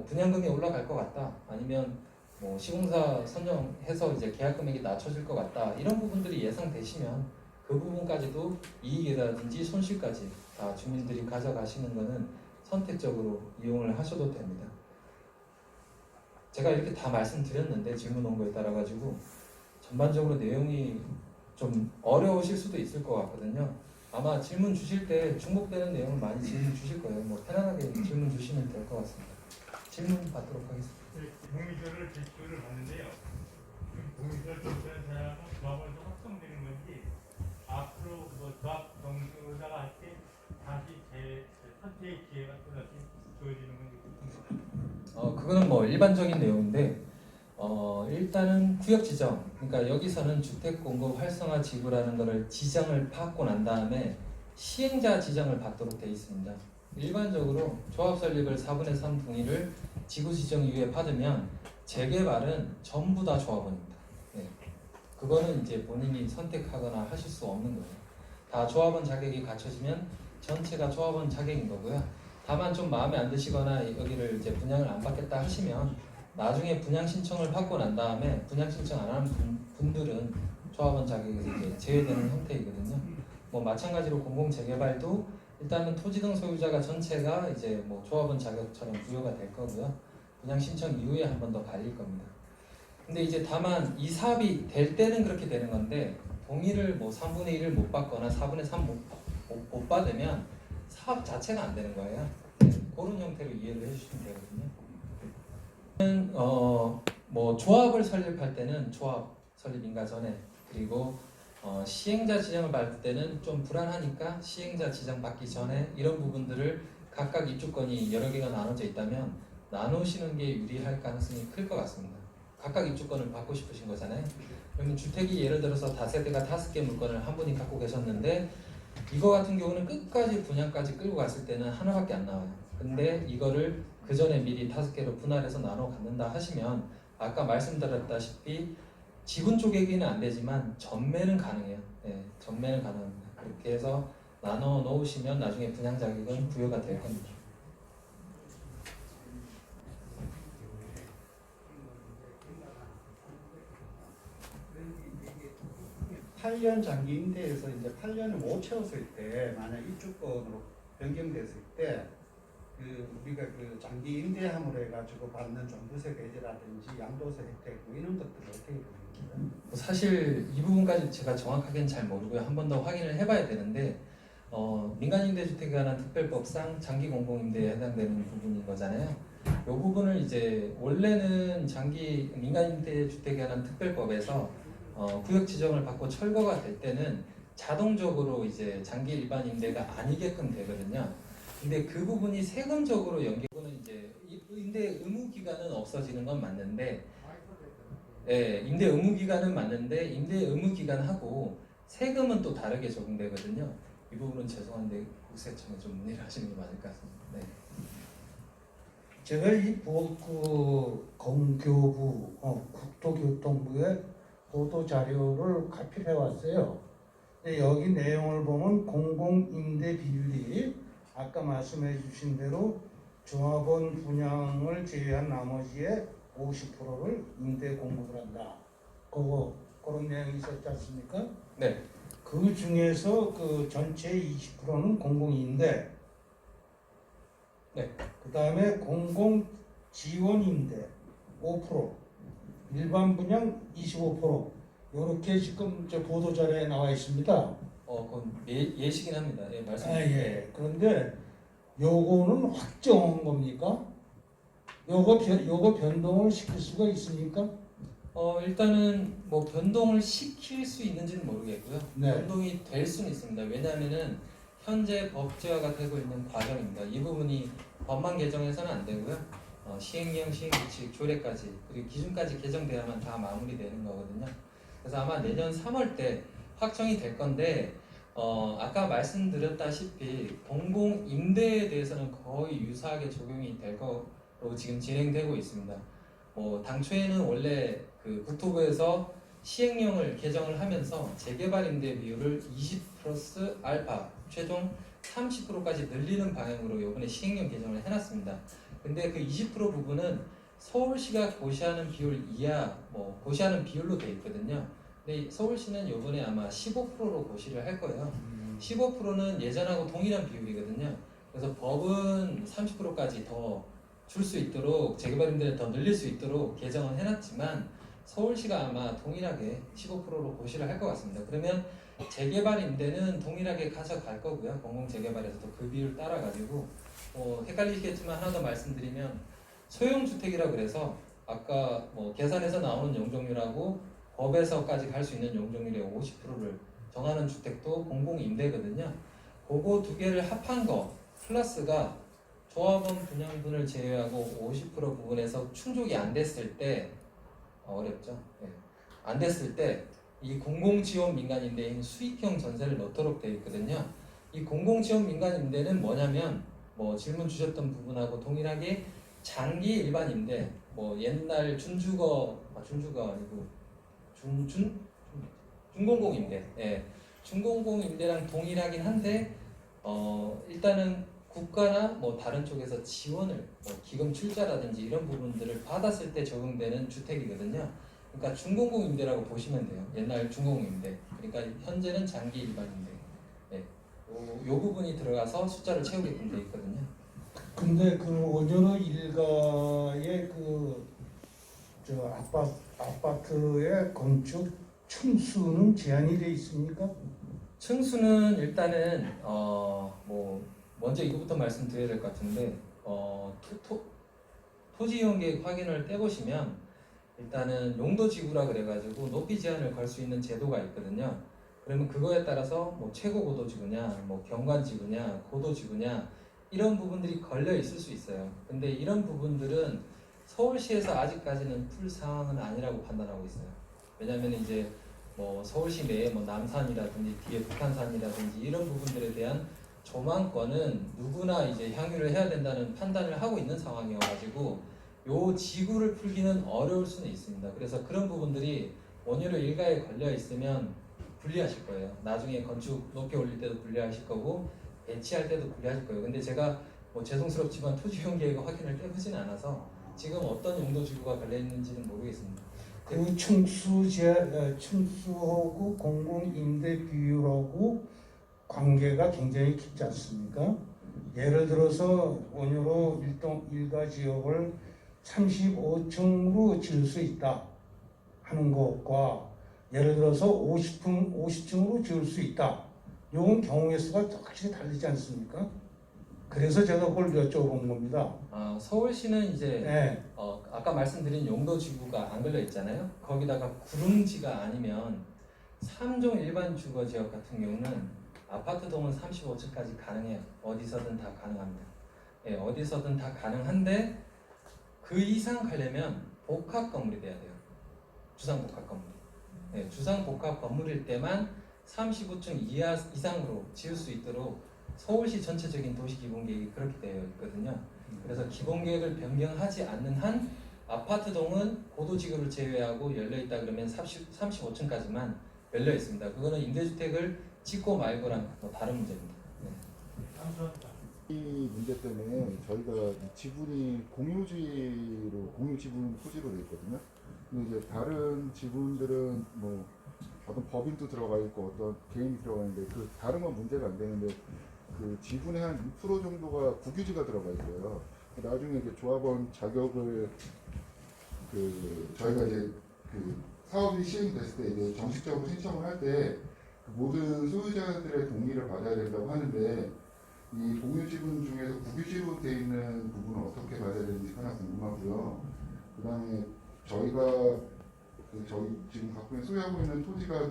Speaker 1: 분양금이 올라갈 것 같다 아니면 뭐 시공사 선정해서 이제 계약 금액이 낮춰질 것 같다 이런 부분들이 예상되시면 그 부분까지도 이익이라든지 손실까지 다 주민들이 가져가시는 거는 선택적으로 이용을 하셔도 됩니다. 제가 이렇게 다 말씀드렸는데 질문 온 거에 따라 가지고 전반적으로 내용이 좀 어려우실 수도 있을 것 같거든요. 아마 질문 주실 때 중복되는 내용을 많이 질문 주실 거예요. 뭐 편안하게 질문 주시면 될 것 같습니다. 질문 받도록 하겠습니다.
Speaker 2: 동의서를 제출을 받는데요. 동의서를 제출한 사람은 조합원서 확정되는 건지 앞으로 뭐 조합 정수자가 할 때 다시 선택의 기회가 또다시 주어지는 건지 궁금합니다.
Speaker 1: 그거는 뭐 일반적인 내용인데 일단은 구역 지정, 그러니까 여기서는 주택 공급 활성화 지구라는 것을 지정을 받고 난 다음에 시행자 지정을 받도록 되어 있습니다. 일반적으로 조합 설립을 4분의 3 동의를 지구 지정 이후에 받으면 재개발은 전부 다 조합원입니다. 네. 그거는 이제 본인이 선택하거나 하실 수 없는 거예요. 다 조합원 자격이 갖춰지면 전체가 조합원 자격인 거고요. 다만 좀 마음에 안 드시거나 여기를 이제 분양을 안 받겠다 하시면 나중에 분양 신청을 받고 난 다음에 분양 신청 안 하는 분들은 조합원 자격에서 이제 제외되는 형태이거든요. 뭐 마찬가지로 공공 재개발도 일단은 토지 등 소유자가 전체가 이제 뭐 조합원 자격처럼 부여가 될 거고요. 분양 신청 이후에 한 번 더 갈릴 겁니다. 근데 이제 다만 이 사업이 될 때는 그렇게 되는 건데 동의를 뭐 3분의 1을 못 받거나 4분의 3 못 받으면 사업 자체가 안 되는 거예요. 네, 그런 형태로 이해를 해주시면 되거든요. 뭐 조합을 설립할 때는 조합 설립 인가 전에 그리고 시행자 지정을 받을 때는 좀 불안하니까 시행자 지정 받기 전에 이런 부분들을 각각 입주권이 여러 개가 나눠져 있다면 나누시는 게 유리할 가능성이 클 것 같습니다. 각각 입주권을 받고 싶으신 거잖아요. 그러면 주택이 예를 들어서 다세대가 5개 물건을 한 분이 갖고 계셨는데 이거 같은 경우는 끝까지 분양까지 끌고 갔을 때는 하나밖에 안 나와요. 근데 이거를 그 전에 미리 5개로 분할해서 나눠 갖는다 하시면 아까 말씀드렸다시피 지분 쪼개기는 안 되지만 전매는 가능해요. 네, 전매는 가능합니다. 그렇게 해서 나눠 놓으시면 나중에 분양 자격은 부여가 될 겁니다.
Speaker 3: 팔 년 장기 임대에서 이제 8년을 못 채웠을 때 만약 입주권으로 변경됐을 때 우리가 그 장기 임대함으로 해가지고 받는 종부세 배제라든지 양도세 혜택 뭐 이런 것들을 어떻게 됩니까?
Speaker 1: 사실 이 부분까지 제가 정확하게는 잘 모르고요. 한 번 더 확인을 해봐야 되는데 민간임대주택에 관한 특별법상 장기공공임대에 해당되는 부분인 거잖아요. 이 부분을 이제 원래는 장기 민간임대주택에 관한 특별법에서 구역 지정을 받고 철거가 될 때는 자동적으로 이제 장기 일반 임대가 아니게끔 되거든요. 근데 그 부분이 세금적으로 연계는 이제 임대 의무 기간은 없어지는 건 맞는데, 예, 임대 의무 기간은 맞는데 임대 의무 기간하고 세금은 또 다르게 적용되거든요. 이 부분은 죄송한데 국세청에 좀 문의를 하시는 게 맞을 것 같습니다. 네.
Speaker 3: 제가 이 공교부 국토교통부의 보도 자료를 가필해 왔어요. 여기 내용을 보면 공공임대 비율이 아까 말씀해 주신 대로 종합원 분양을 제외한 나머지의 50%를 임대 공급을 한다. 그런 내용이 있었지 않습니까?
Speaker 1: 네.
Speaker 3: 그 중에서 그 전체 20%는 공공임대.
Speaker 1: 네.
Speaker 3: 그 다음에 공공 지원임대 5%, 일반 분양 25%. 이렇게 지금 저 보도 자료에 나와 있습니다.
Speaker 1: 그건 예시긴 합니다. 예, 말씀.
Speaker 3: 예. 그런데 요거는 확정한 겁니까? 요거 변동을 시킬 수가 있습니까?
Speaker 1: 일단은 뭐 변동을 시킬 수 있는지는 모르겠고요.
Speaker 3: 네.
Speaker 1: 변동이 될 수는 있습니다. 왜냐하면은 현재 법제화가 되고 있는 과정입니다. 이 부분이 법만 개정해서는 안 되고요. 시행령, 시행규칙, 조례까지 그리고 기준까지 개정돼야만 다 마무리되는 거거든요. 그래서 아마 내년 3월 때 확정이 될 건데 아까 말씀드렸다시피 공공 임대에 대해서는 거의 유사하게 적용이 될 거로 지금 진행되고 있습니다. 당초에는 원래 그 국토부에서 시행령을 개정을 하면서 재개발 임대 비율을 20 플러스 알파 최종 30%까지 늘리는 방향으로 이번에 시행령 개정을 해놨습니다. 근데 그 20% 부분은 서울시가 고시하는 비율 이하, 고시하는 비율로 돼 있거든요. 근데 서울시는 이번에 아마 15%로 고시를 할 거예요. 15%는 예전하고 동일한 비율이거든요. 그래서 법은 30%까지 더 줄 수 있도록 재개발 임대를 더 늘릴 수 있도록 개정을 해놨지만 서울시가 아마 동일하게 15%로 고시를 할 것 같습니다. 그러면 재개발 임대는 동일하게 가져갈 거고요. 공공 재개발에서도 그 비율 따라가지고 헷갈리시겠지만 하나 더 말씀드리면 소형주택이라 그래서 아까 계산해서 나오는 용적률하고 법에서까지 갈 수 있는 용적률의 50%를 정하는 주택도 공공임대거든요. 그거 두 개를 합한 거 플러스가 조합원 분양분을 제외하고 50% 부분에서 충족이 안 됐을 때 어렵죠. 네. 안 됐을 때 이 공공지원 민간임대인 수익형 전세를 넣도록 되어 있거든요. 이 공공지원 민간임대는 뭐냐면 질문 주셨던 부분하고 동일하게 장기 일반 임대, 옛날 준주거 아니고 준공공 임대, 준공공 임대랑 동일하긴 한데 일단은 국가나 다른 쪽에서 지원을 기금 출자라든지 이런 부분들을 받았을 때 적용되는 주택이거든요. 그러니까 준공공 임대라고 보시면 돼요. 옛날 준공공 임대. 그러니까 현재는 장기 일반 임대. 요 부분이 들어가서 숫자를 채우게끔 돼 있거든요.
Speaker 3: 근데 그 원효로 일가의 아파트의 건축 층수는 제한이 돼 있습니까?
Speaker 1: 층수는 일단은 먼저 이거부터 말씀드려야 될 것 같은데 토지이용계획 확인을 떼보시면 일단은 용도지구라 그래가지고 높이 제한을 걸 수 있는 제도가 있거든요. 그러면 그거에 따라서 최고 고도지구냐, 경관지구냐, 고도지구냐 이런 부분들이 걸려 있을 수 있어요. 근데 이런 부분들은 서울시에서 아직까지는 풀 상황은 아니라고 판단하고 있어요. 왜냐하면 이제 서울시 내에 남산이라든지 뒤에 북한산이라든지 이런 부분들에 대한 조망권은 누구나 이제 향유를 해야 된다는 판단을 하고 있는 상황이어가지고 요 지구를 풀기는 어려울 수는 있습니다. 그래서 그런 부분들이 원효로 일가에 걸려 있으면 분리하실 거예요. 나중에 건축 높게 올릴 때도 분리하실 거고 배치할 때도 분리하실 거예요. 근데 제가 뭐 죄송스럽지만 토지용 계획을 확인을 해보진 않아서 지금 어떤 용도 지구가 걸려 있는지는 모르겠습니다.
Speaker 4: 그 층수하고 공공임대 비율하고 관계가 굉장히 깊지 않습니까? 예를 들어서 원효로 일가 지역을 35층으로 지을 수 있다 하는 것과 예를 들어서 50층으로 지을 수 있다. 이건 경우의 수가 확실히 다르지 않습니까? 그래서 제가 그걸 여쭤본 겁니다.
Speaker 1: 서울시는 이제
Speaker 4: 네.
Speaker 1: 아까 말씀드린 용도 지구가 안 걸려 있잖아요. 거기다가 구릉지가 아니면 3종 일반 주거 지역 같은 경우는 아파트 동은 35층까지 가능해요. 어디서든 다 가능합니다. 예, 어디서든 다 가능한데 그 이상 가려면 복합 건물이 돼야 돼요. 주상 복합 건물. 예, 주상 복합 건물일 때만 35층 이상으로 지을 수 있도록 서울시 전체적인 도시기본계획이 그렇게 되어 있거든요. 그래서 기본계획을 변경하지 않는 한 아파트 동은 고도지구를 제외하고 열려 있다 그러면 35층까지만 열려 있습니다. 그거는 임대주택을 짓고 말고랑 뭐 다른 문제입니다. 네.
Speaker 2: 감사합니다.
Speaker 5: 이 문제 때문에 저희가 지분이 공유 지분 토지로 되어 있거든요. 근데 이제 다른 지분들은 뭐 어떤 법인도 들어가 있고 어떤 개인이 들어가 있는데 그 다른 건 문제가 안 되는데 그 지분의 한 6% 정도가 국유지가 들어가 있어요. 나중에 이제 조합원 자격을 저희가 이제 그 사업이 시행됐을 때 이제 정식적으로 신청을 할 때 그 모든 소유자들의 동의를 받아야 된다고 하는데 이 공유 지분 중에서 국유지로 되어 있는 부분은 어떻게 받아야 되는지 하나 궁금하고요. 그다음에 저희가 저희 지금 갖고 있는 소유하고 있는 토지가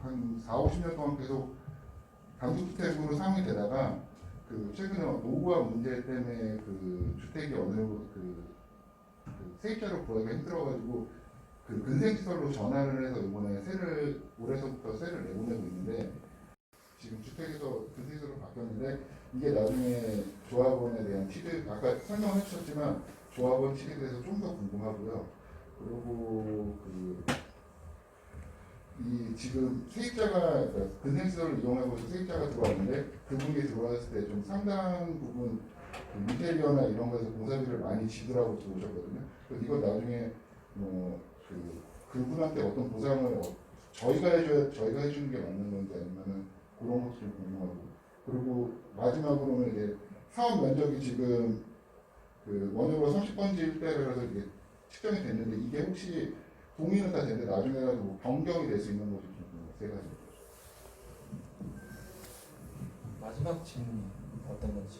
Speaker 5: 한 4, 50년 동안 계속 단독주택으로 사용이 되다가 최근에 노후화 문제 때문에 주택이 어느 정도 세입자를 구하기가 힘들어가지고 근생시설로 전환을 해서 이번에 올해서부터 세를 내보내고 있는데 지금 주택에서 근생시설로 바뀌었는데 이게 나중에 조합원에 대한 팁을 아까 설명해 주셨지만 조합원 팁에 대해서 좀 더 궁금하고요. 그리고 이 지금 세입자가 근생시설을 이용하고 있는 세입자가 들어왔는데 그분이 들어왔을 때 좀 상당 부분 인테리어나 이런 거에서 공사비를 많이 지불하고 들어오셨거든요. 그래서 이거 나중에 그분한테 어떤 보상을 저희가 해주는 게 맞는 건지 아니면은 그런 것도 좀 궁금하고 그리고 마지막으로는 이제 사업 면적이 지금 원효로 30번지 1대라서 이게 측정이 됐는데 이게 혹시 동의는 다 됐는데 나중에라도 뭐 변경이 될 수 있는 것도 좀 세 가지.
Speaker 1: 마지막 질문이 어떤 건지.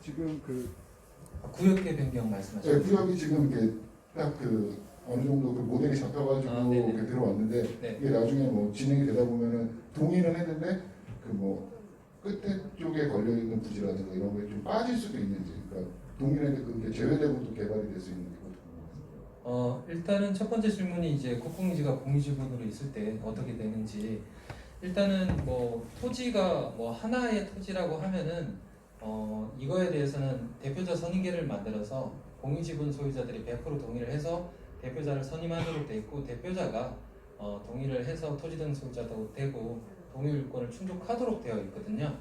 Speaker 5: 지금
Speaker 1: 구역계 변경 말씀하시죠?
Speaker 5: 구역이 지금 이렇게 딱 어느 정도 모델이 잡혀가지고 이렇게 들어왔는데
Speaker 1: 네.
Speaker 5: 이게 나중에 뭐 진행이 되다 보면은 동의는 했는데 끝에 쪽에 걸려 있는 부지라든가 이런 게 좀 빠질 수도 있는지, 그러니까 동의를 했는데 그게 제외되고 또 개발이 될 수 있는지 그것도 궁금합니다.
Speaker 1: 일단은 첫 번째 질문이 이제 국공유지가 공유지분으로 있을 때 어떻게 되는지. 일단은 뭐 토지가 뭐 하나의 토지라고 하면은 이거에 대해서는 대표자 선임계를 만들어서 공유지분 소유자들이 100% 동의를 해서 대표자를 선임하도록 돼 있고 대표자가 동의를 해서 토지 등 소유자도 되고 동의율권을 충족하도록 되어 있거든요.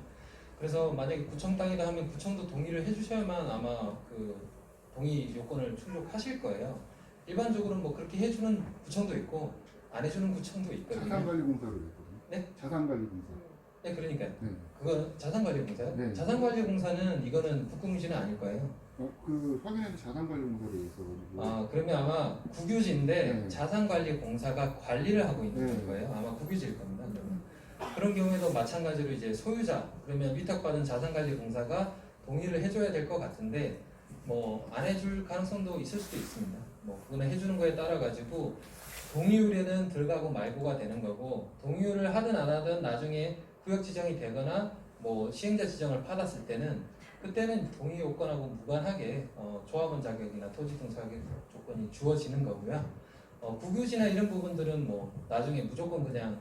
Speaker 1: 그래서 만약에 구청 땅이라 하면 구청도 동의를 해주셔야만 아마 동의 요건을 충족하실 거예요. 일반적으로는 뭐 그렇게 해주는 구청도 있고 안 해주는 구청도 있거든요.
Speaker 5: 자산관리공사로 있거든요.
Speaker 1: 네?
Speaker 5: 자산관리공사.
Speaker 1: 네, 그러니까요.
Speaker 5: 네.
Speaker 1: 그건 자산관리공사요?
Speaker 5: 네.
Speaker 1: 자산관리공사는 이거는 국공유지는 아닐 거예요.
Speaker 5: 확인해도 자산관리공사로 있어가지고.
Speaker 1: 그러면 아마 국유지인데
Speaker 5: 네.
Speaker 1: 자산관리공사가 관리를 하고 있는
Speaker 5: 네.
Speaker 1: 거예요. 아마 국유지일 겁니다. 그러면. 그런 경우에도 마찬가지로 이제 소유자 그러면 위탁받은 자산관리공사가 동의를 해줘야 될 것 같은데 뭐 안 해줄 가능성도 있을 수도 있습니다. 뭐 그거는 해주는 거에 따라 가지고 동의율에는 들어가고 말고가 되는 거고 동의율을 하든 안 하든 나중에 구역 지정이 되거나 뭐 시행자 지정을 받았을 때는 그때는 동의 요건하고 무관하게 조합원 자격이나 토지 등 자격 조건이 주어지는 거고요. 국유지나 이런 부분들은 뭐 나중에 무조건 그냥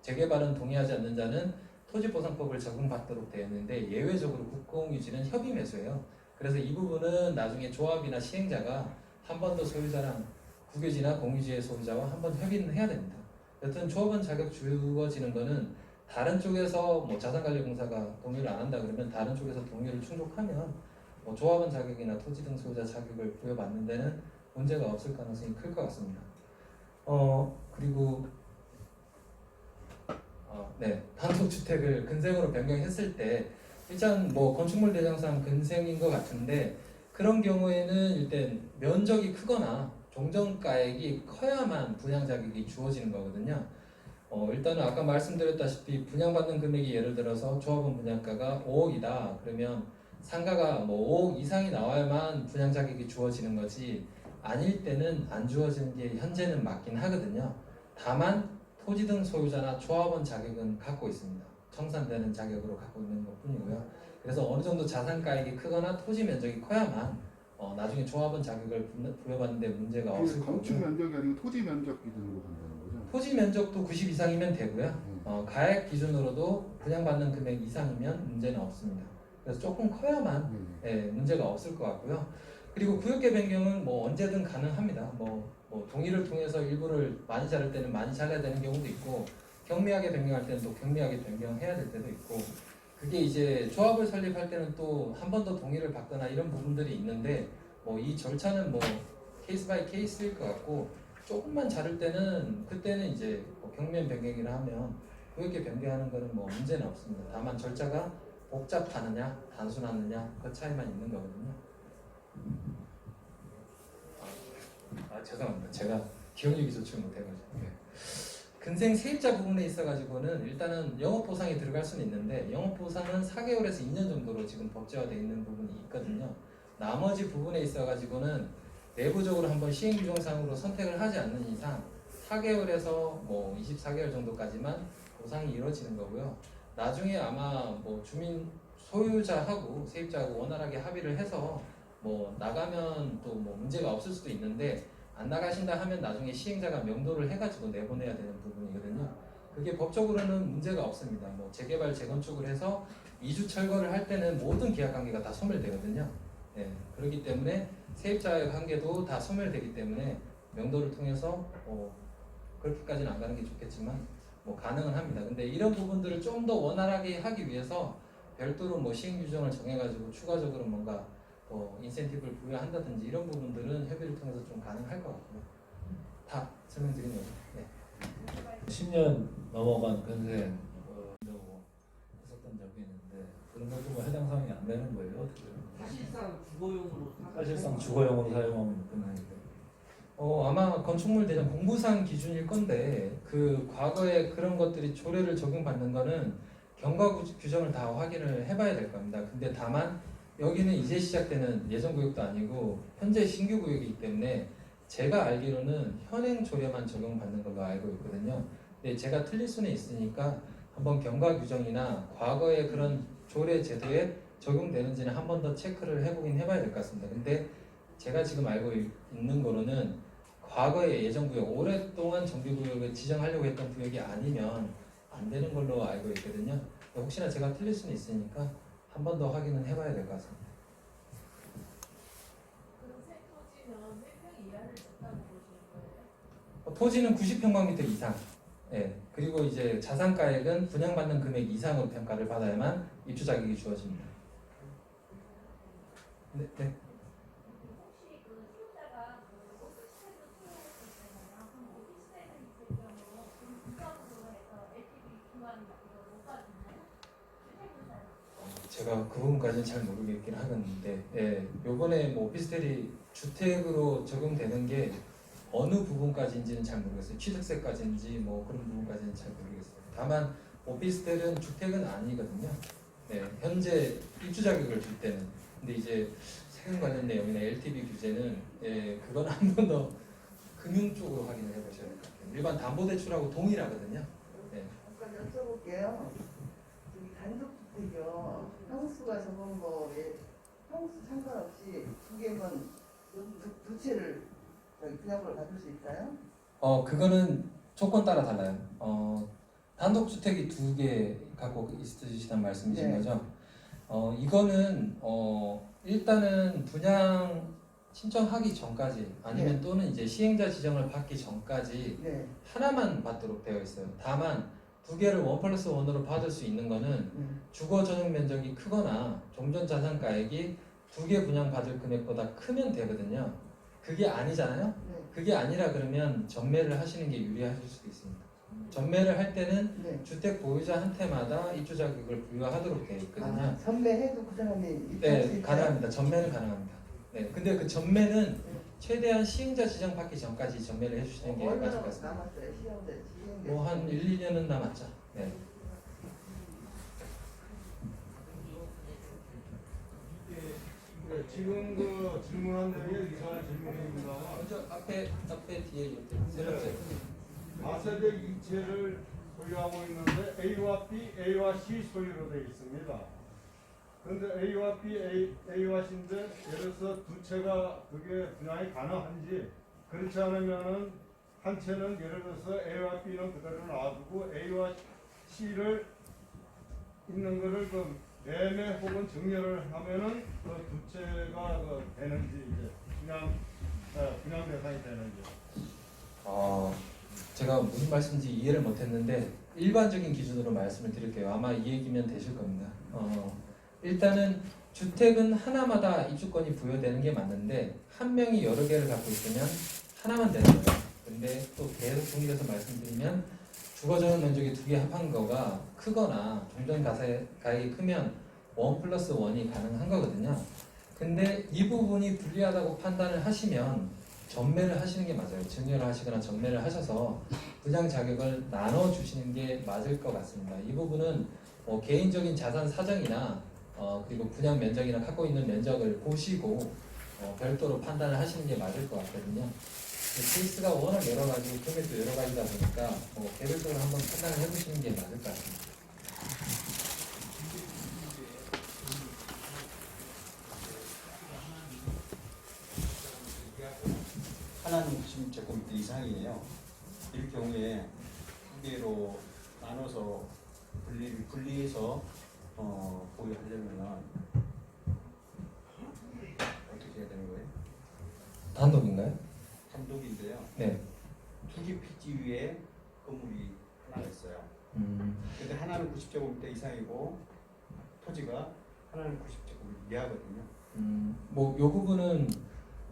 Speaker 1: 재개발은 동의하지 않는 자는 토지보상법을 적용받도록 되어 있는데 예외적으로 국공유지는 협의 매수예요. 그래서 이 부분은 나중에 조합이나 시행자가 한 번 더 소유자랑 국유지나 공유지의 소유자와 한 번 협의는 해야 됩니다. 여튼 조합원 자격 주어지는 거는 다른 쪽에서 뭐 자산관리공사가 동의를 안 한다 그러면 다른 쪽에서 동의를 충족하면 뭐 조합원 자격이나 토지 등 소유자 자격을 부여받는 데는 문제가 없을 가능성이 클 것 같습니다. 그리고 네, 단독주택을 근생으로 변경했을 때 일단 뭐 건축물 대장상 근생인 것 같은데 그런 경우에는 일단 면적이 크거나 종전가액이 커야만 분양 자격이 주어지는 거거든요. 일단은 아까 말씀드렸다시피 분양받는 금액이 예를 들어서 조합원 분양가가 5억이다. 그러면 상가가 뭐 5억 이상이 나와야만 분양 자격이 주어지는 거지 아닐 때는 안 주어지는 게 현재는 맞긴 하거든요. 다만 토지 등 소유자나 조합원 자격은 갖고 있습니다. 청산되는 자격으로 갖고 있는 것뿐이고요. 그래서 어느 정도 자산가액이 크거나 토지 면적이 커야만 나중에 조합원 자격을 부여받는데 문제가 없을
Speaker 5: 그 건축
Speaker 1: 거고요.
Speaker 5: 면적이 아니고 토지 면적 기준으로 간다는 거죠?
Speaker 1: 토지 면적도 90 이상이면 되고요. 가액 기준으로도 분양받는 금액 이상이면 문제는 없습니다. 그래서 조금 커야만 문제가 없을 것 같고요. 그리고 구역계 변경은 뭐 언제든 가능합니다. 뭐 동의를 통해서 일부를 많이 자를 때는 많이 잘라야 되는 경우도 있고 경미하게 변경할 때는 또 경미하게 변경해야 될 때도 있고 그게 이제 조합을 설립할 때는 또 한 번 더 동의를 받거나 이런 부분들이 있는데 뭐 이 절차는 뭐 케이스 바이 케이스일 것 같고 조금만 자를 때는 그때는 이제 뭐 경면 변경이라 하면 구역계 변경하는 거는 뭐 문제는 없습니다. 다만 절차가 복잡하느냐 단순하느냐 그 차이만 있는 거거든요. 죄송합니다. 제가 기억력이 좋지 못해가지고. 근생 세입자 부분에 있어가지고는 일단은 영업보상이 들어갈 수는 있는데 영업보상은 4개월에서 2년 정도로 지금 법제화되어 있는 부분이 있거든요. 나머지 부분에 있어가지고는 내부적으로 한번 시행규정상으로 선택을 하지 않는 이상 4개월에서 뭐 24개월 정도까지만 보상이 이루어지는 거고요. 나중에 아마 뭐 주민 소유자하고 세입자하고 원활하게 합의를 해서 뭐 나가면 또 뭐 문제가 없을 수도 있는데 안 나가신다 하면 나중에 시행자가 명도를 해가지고 내보내야 되는 부분이거든요. 그게 법적으로는 문제가 없습니다. 뭐 재개발 재건축을 해서 이주 철거를 할 때는 모든 계약 관계가 다 소멸되거든요. 그렇기 때문에 세입자의 관계도 다 소멸되기 때문에 명도를 통해서 그렇게까지는 안 가는 게 좋겠지만 뭐 가능은 합니다. 근데 이런 부분들을 좀 더 원활하게 하기 위해서 별도로 뭐 시행 규정을 정해가지고 추가적으로 뭔가 인센티브를 부여한다든지 이런 부분들은 협의를 통해서 좀 가능할 것 같고요. 다 설명드린 거죠.
Speaker 6: 10년 넘어간 근생 했었던 적이 있는데 그런 것도 뭐 해당 사항이 안 되는 거예요? 어떻게? 사실상 주거용으로 사용하면 근생인데.
Speaker 1: 아마 건축물 대장 공부상 기준일 건데 그 과거에 그런 것들이 조례를 적용받는 거는 경과 규정을 다 확인을 해봐야 될 겁니다. 근데 다만 여기는 이제 시작되는 예전 구역도 아니고 현재 신규 구역이기 때문에 제가 알기로는 현행 조례만 적용받는 걸로 알고 있거든요. 근데 제가 틀릴 수는 있으니까 한번 경과 규정이나 과거의 그런 조례 제도에 적용되는지는 한 번 더 체크를 해보긴 해봐야 될 것 같습니다. 근데 제가 지금 알고 있는 거로는 과거의 예전 구역, 오랫동안 정비구역을 지정하려고 했던 구역이 아니면 안 되는 걸로 알고 있거든요. 혹시나 제가 틀릴 수는 있으니까 한 번 더 확인은 해봐야 될 것 같습니다.
Speaker 7: 근생 토지는 몇 평 이하를 적다고 보시는 거예요?
Speaker 1: 토지는 90평방미터 이상. 그리고 이제 자산가액은 분양받는 금액 이상으로 평가를 받아야만 입주 자격이 주어집니다. 네.
Speaker 7: 혹시 그 소유자가 그 오피스텔도 소유했을 때나 오피스텔은 있을 경우 분석으로 해서 LTV 기반 이거 못 받나요? 주택은
Speaker 1: 제가 그 부분까지는 잘 모르겠긴 하겠는데, 요번에 뭐 오피스텔이 주택으로 적용되는 게 어느 부분까지인지는 잘 모르겠어요. 취득세까지인지 뭐 그런 부분까지는 잘 모르겠어요. 다만 오피스텔은 주택은 아니거든요. 현재 입주 자격을 줄 때는. 근데 이제 세금 관련 내용이나 LTV 규제는 그건 한 번 더 금융 쪽으로 확인을 해보셔야 될 것 같아요. 일반 담보대출하고 동일하거든요.
Speaker 8: 잠깐 여쭤볼게요. 저기 단독주택이요. 평수가 적은 거에 평수 상관없이 두 개면 두 채를 분양으로 받을 수 있어요?
Speaker 1: 그거는 조건 따라 달라요. 단독주택이 2개 갖고 있으시단 말씀이신
Speaker 8: 네.
Speaker 1: 거죠? 이거는 일단은 분양 신청하기 전까지 아니면 또는 이제 시행자 지정을 받기 전까지
Speaker 8: 네.
Speaker 1: 하나만 받도록 되어 있어요. 다만 두 개를 1+1으로 받을 수 있는 거는 주거 전용 면적이 크거나 종전 자산가액이 두 개 분양받을 금액보다 크면 되거든요. 그게 아니잖아요.
Speaker 8: 네.
Speaker 1: 그게 아니라 그러면 전매를 하시는 게 유리하실 수도 있습니다. 전매를 할 때는
Speaker 8: 네.
Speaker 1: 주택 보유자한테마다 입주 자격을 부여하도록 되어 있거든요.
Speaker 8: 아, 선배해도 그 사람이 입주할 수
Speaker 1: 네,
Speaker 8: 있어요?
Speaker 1: 가능합니다. 전매는 가능합니다. 네, 근데 그 전매는 최대한 시행자 지정 받기 전까지 전매를 해주시는 게 맞을
Speaker 8: 얼마나
Speaker 1: 것 같습니다.
Speaker 8: 남았어요? 시행돼.
Speaker 1: 뭐 한 1, 2년은 남았죠. 네.
Speaker 2: 네, 지금 그 질문한 내용이 이상한 질문입니다만
Speaker 1: 먼저 앞에 뒤에 이렇게 세 번째.
Speaker 2: 다세대 이체를 소유하고 있는데 A와 B, A와 C 소유로 되어 있습니다. 그런데 A와 B, A와 C인데 예를 들어서 두 채가 그게 분양이 가능한지 그렇지 않으면은 한 채는 예를 들어서 A와 B는 그대로 놔두고 A와 C를 있는 거를 그 매매 혹은 증여를 하면은 그 두 채가 그 되는지 이제 분양 대상이 되는지.
Speaker 1: 제가 무슨 말씀인지 이해를 못했는데 일반적인 기준으로 말씀을 드릴게요. 아마 이 얘기면 되실 겁니다. 일단은 주택은 하나마다 입주권이 부여되는 게 맞는데 한 명이 여러 개를 갖고 있으면 하나만 되는 거예요. 근데 또 계속 동일해서 말씀드리면 주거전용 면적이 두 개 합한 거가 크거나 종전 가액이 크면 1+1이 가능한 거거든요. 근데 이 부분이 불리하다고 판단을 하시면 전매를 하시는 게 맞아요. 증여를 하시거나 전매를 하셔서 분양 자격을 나눠 주시는 게 맞을 것 같습니다. 이 부분은 개인적인 자산 사정이나 그리고 분양 면적이나 갖고 있는 면적을 보시고 별도로 판단을 하시는 게 맞을 것 같거든요. 케이스가 워낙 여러 가지고 금액도 여러 가지다 보니까 개별적으로 한번 판단을 해보시는 게 맞을 것 같습니다.
Speaker 9: 하나는 90제곱미터 이상이에요. 이 경우에 두 개로 나눠서 분리해서 보유하려면 어떻게 해야 되는 거예요?
Speaker 1: 단독인가요?
Speaker 9: 단독인데요.
Speaker 1: 네.
Speaker 9: 두 개 피지 위에 건물이 하나 있어요. 근데 하나는 90제곱미터 이상이고 토지가 하나는 90제곱미터 이하거든요.
Speaker 1: 요 부분은